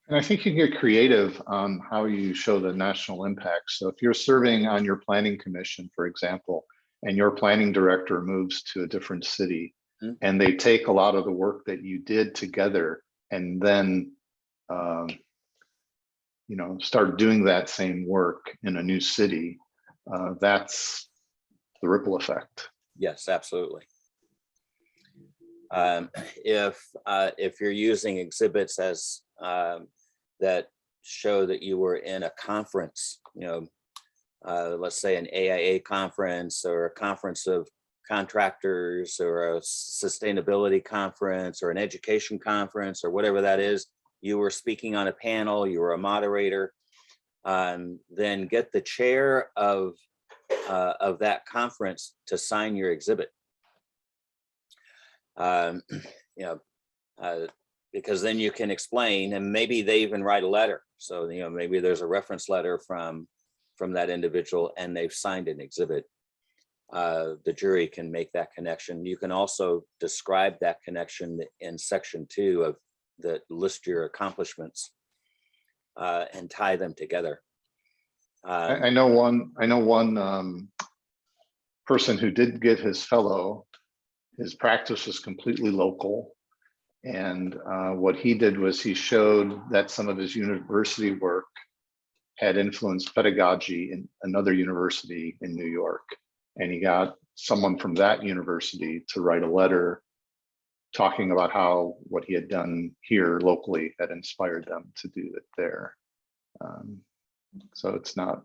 And I think you get creative on how you show the national impact. So if you're serving on your planning commission, for example, and your planning director moves to a different city, and they take a lot of the work that you did together and then start doing that same work in a new city, that's the ripple effect. Yes, absolutely. If you're using exhibits as that show that you were in a conference, let's say an AIA conference or a conference of contractors or a sustainability conference or an education conference or whatever that is, you were speaking on a panel, you were a moderator, then get the chair of that conference to sign your exhibit. Because then you can explain, and maybe they even write a letter. So, maybe there's a reference letter from that individual and they've signed an exhibit. The jury can make that connection. You can also describe that connection in section 2 of that list your accomplishments and tie them together. I know one person who did get his fellow. His practice was completely local. And what he did was he showed that some of his university work had influenced pedagogy in another university in New York. And he got someone from that university to write a letter talking about how what he had done here locally had inspired them to do it there. So it's not,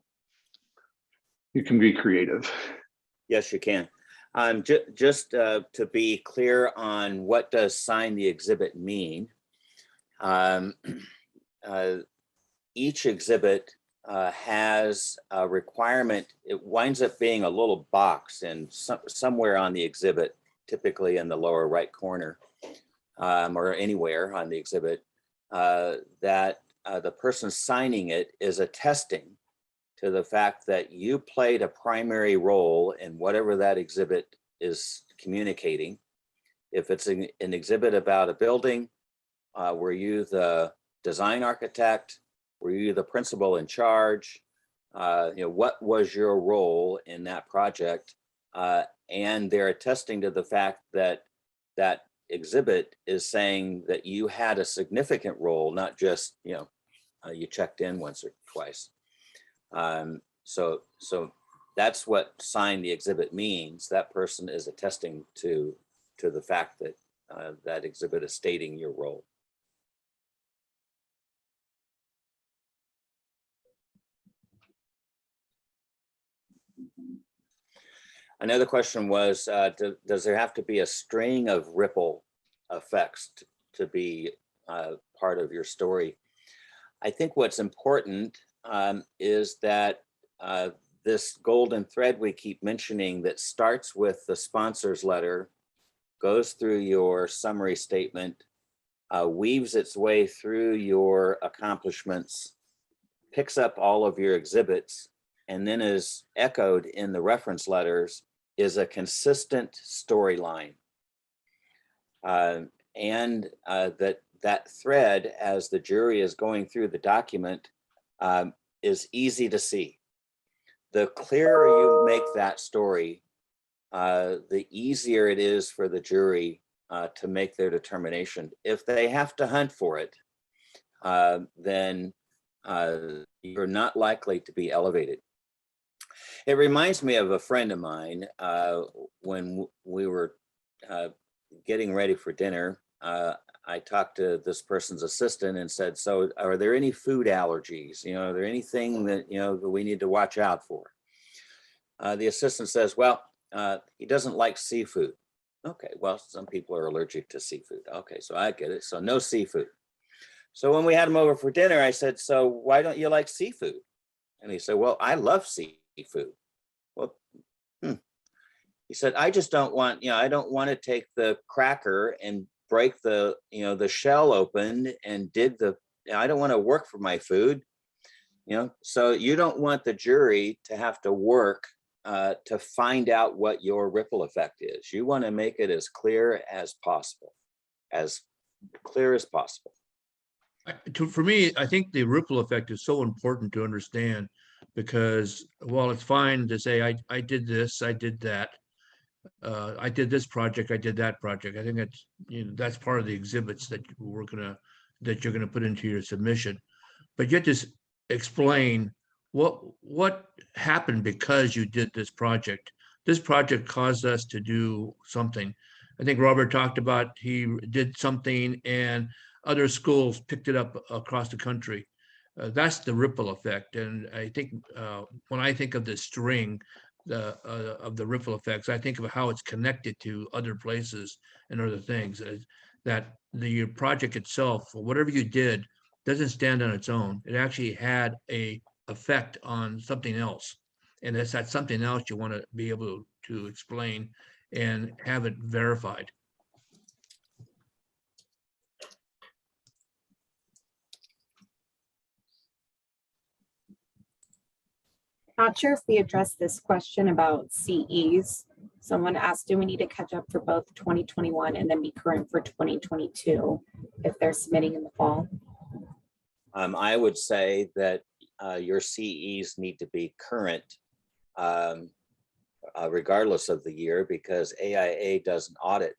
you can be creative. Yes, you can. Just to be clear on what does sign the exhibit mean, each exhibit has a requirement. It winds up being a little box and somewhere on the exhibit, typically in the lower right corner or anywhere on the exhibit, that the person signing it is attesting to the fact that you played a primary role in whatever that exhibit is communicating. If it's an exhibit about a building, were you the design architect? Were you the principal in charge? What was your role in that project? And they're attesting to the fact that that exhibit is saying that you had a significant role, not just, you checked in once or twice. So that's what sign the exhibit means. That person is attesting to the fact that that exhibit is stating your role. Another question was, does there have to be a string of ripple effects to be part of your story? I think what's important is that this golden thread we keep mentioning that starts with the sponsor's letter, goes through your summary statement, weaves its way through your accomplishments, picks up all of your exhibits, and then is echoed in the reference letters, is a consistent storyline. And that thread, as the jury is going through the document, is easy to see. The clearer you make that story, the easier it is for the jury to make their determination. If they have to hunt for it, then you're not likely to be elevated. It reminds me of a friend of mine when we were getting ready for dinner. I talked to this person's assistant and said, so are there any food allergies? Are there anything that, that we need to watch out for? The assistant says, well, he doesn't like seafood. Okay, well, some people are allergic to seafood. Okay, so I get it. So no seafood. So when we had him over for dinner, I said, so why don't you like seafood? And he said, well, I love seafood. Well, he said, I just don't want, I don't want to take the cracker and break the, the shell open and did I don't want to work for my food, so you don't want the jury to have to work to find out what your ripple effect is. You want to make it as clear as possible, as clear as possible. For me, I think the ripple effect is so important to understand, because while it's fine to say, I did this, I did that, I did this project, I did that project. I think that's, that's part of the exhibits that you're gonna put into your submission. But you have to explain what happened because you did this project. This project caused us to do something. I think Robert talked about he did something and other schools picked it up across the country. That's the ripple effect. And I think when I think of the string of the ripple effects, I think of how it's connected to other places and other things. That the project itself, or whatever you did, doesn't stand on its own. It actually had a effect on something else. And it's that something else you want to be able to explain and have it verified. Not sure if we addressed this question about CEs. Someone asked, do we need to catch up for both 2021 and then be current for 2022 if they're submitting in the fall? I would say that your CEs need to be current regardless of the year, because AIA does an audit.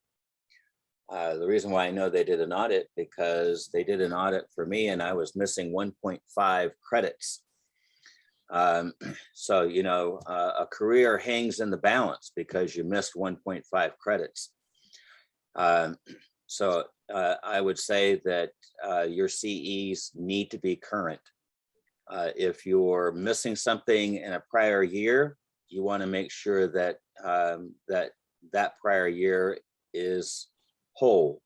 The reason why I know they did an audit, because they did an audit for me and I was missing 1.5 credits. So, a career hangs in the balance because you missed 1.5 credits. So I would say that your CEs need to be current. If you're missing something in a prior year, you want to make sure that that prior year is whole.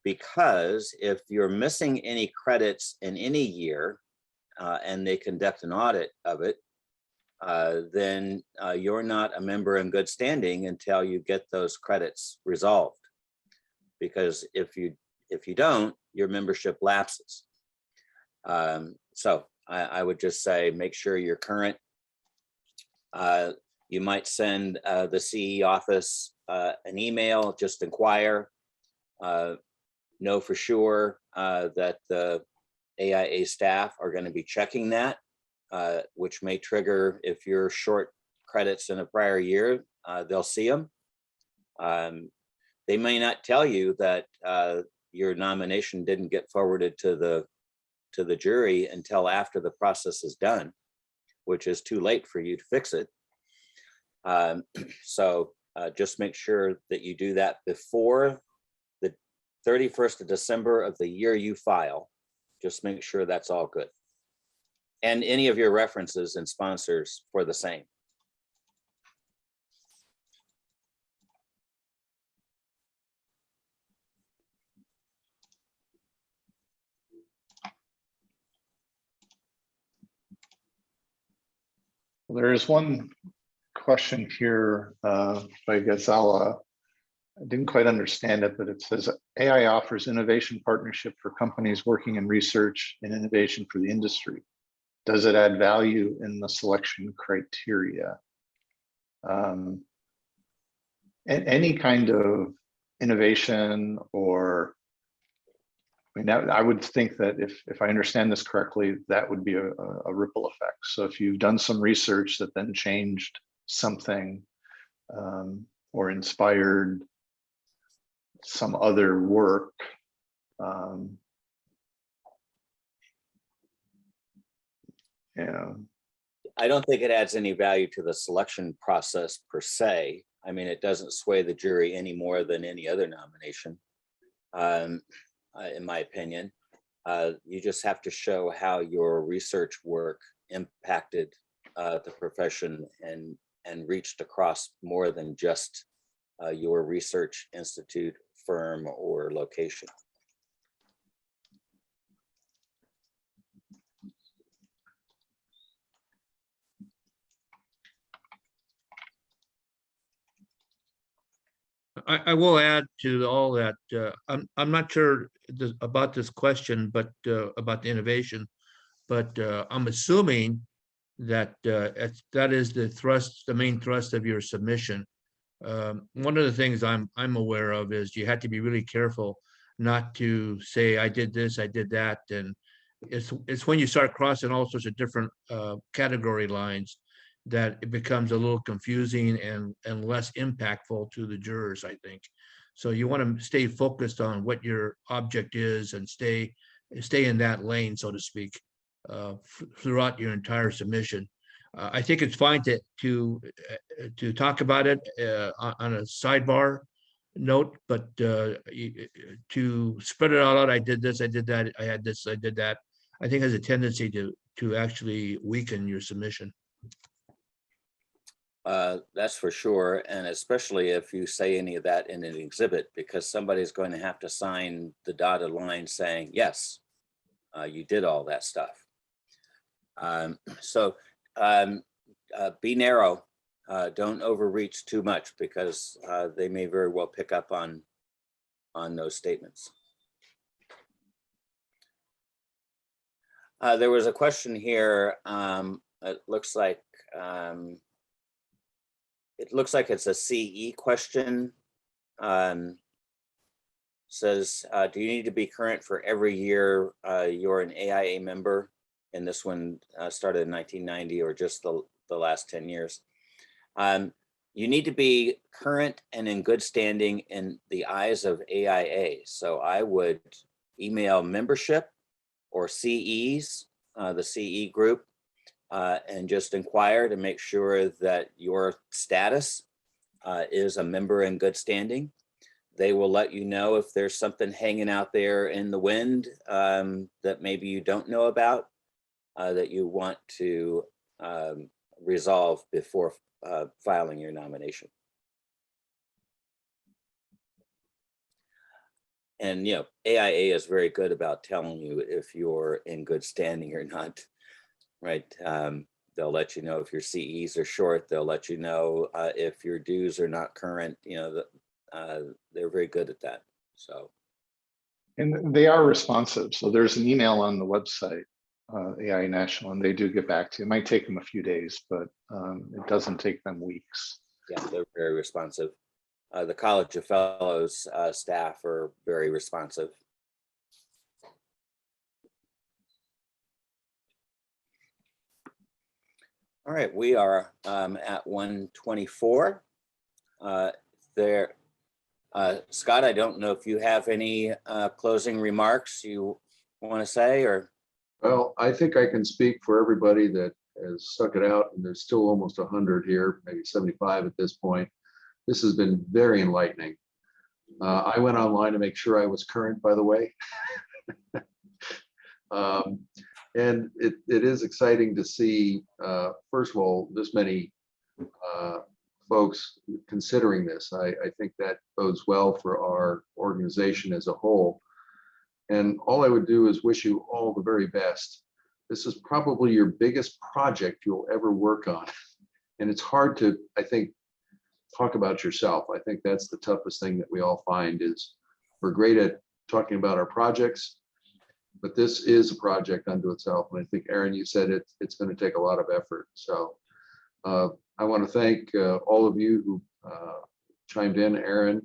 Because if you're missing any credits in any year, and they conduct an audit of it, then you're not a member in good standing until you get those credits resolved. Because if you don't, your membership lapses. So I would just say, make sure you're current. You might send the CE office an email, just inquire, know for sure that the AIA staff are going to be checking that, which may trigger, if you're short credits in a prior year, they'll see them. They may not tell you that your nomination didn't get forwarded to the jury until after the process is done, which is too late for you to fix it. So just make sure that you do that before the 31st of December of the year you file. Just make sure that's all good. And any of your references and sponsors for the same. There is one question here by Gazala. I didn't quite understand it, but it says AI offers innovation partnership for companies working in research and innovation for the industry. Does it add value in the selection criteria? Any kind of innovation, or I would think that if I understand this correctly, that would be a ripple effect. So if you've done some research that then changed something or inspired some other work, I don't think it adds any value to the selection process per se. I mean, it doesn't sway the jury any more than any other nomination, in my opinion. You just have to show how your research work impacted the profession and reached across more than just your research institute, firm, or location. I will add to all that. I'm not sure about this question, but about the innovation, but I'm assuming that that is the main thrust of your submission. One of the things I'm aware of is you have to be really careful not to say I did this, I did that, and it's when you start crossing all sorts of different category lines that it becomes a little confusing and less impactful to the jurors, I think. So you want to stay focused on what your object is and stay in that lane, so to speak, throughout your entire submission. I think it's fine to talk about it on a sidebar note, but to spread it all out, I did this, I did that, I had this, I did that, I think has a tendency to actually weaken your submission. That's for sure. And especially if you say any of that in an exhibit, because somebody's going to have to sign the dotted line saying, yes, you did all that stuff. So be narrow, don't overreach too much, because they may very well pick up on those statements. There was a question here. It looks like it's a CE question. Says, do you need to be current for every year you're an AIA member? And this one started in 1990 or just the last 10 years. You need to be current and in good standing in the eyes of AIA. So I would email membership or CEs, the CE group, and just inquire to make sure that your status is a member in good standing. They will let you know if there's something hanging out there in the wind that maybe you don't know about, that you want to resolve before filing your nomination. And, you know, AIA is very good about telling you if you're in good standing or not, right? They'll let you know if your CEs are short. They'll let you know if your dues are not current. You know, they're very good at that. So, And they are responsive. So there's an email on the website, AIA National, and they do get back to you. It might take them a few days, but it doesn't take them weeks. yeah, they're very responsive. The College of Fellows staff are very responsive. All right, we are at 1:24. Scott, I don't know if you have any closing remarks you want to say, or? Well, I think I can speak for everybody that has stuck it out, and there's still almost 100 here, maybe 75 at this point. This has been very enlightening. I went online to make sure I was current, by the way. And it is exciting to see, first of all, this many folks considering this. I think that bodes well for our organization as a whole. And all I would do is wish you all the very best. This is probably your biggest project you'll ever work on. And it's hard to, I think, talk about yourself. I think that's the toughest thing that we all find is we're great at talking about our projects, but this is a project unto itself. And I think, Aaron, you said it's going to take a lot of effort. So I want to thank all of you who chimed in, Aaron,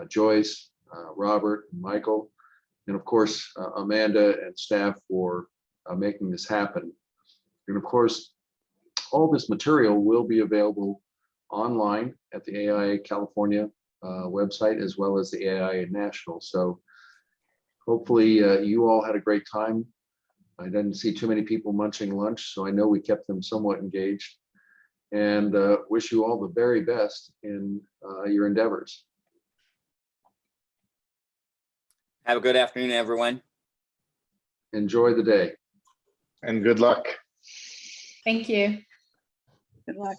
Joyce, Robert, and Michael, and of course, Amanda and staff for making this happen. And of course, all this material will be available online at the AIA California website, as well as the AIA National. So hopefully you all had a great time. I didn't see too many people munching lunch, so I know we kept them somewhat engaged, and wish you all the very best in your endeavors. Have a good afternoon, everyone. Enjoy the day. And good luck. Thank you. Good luck.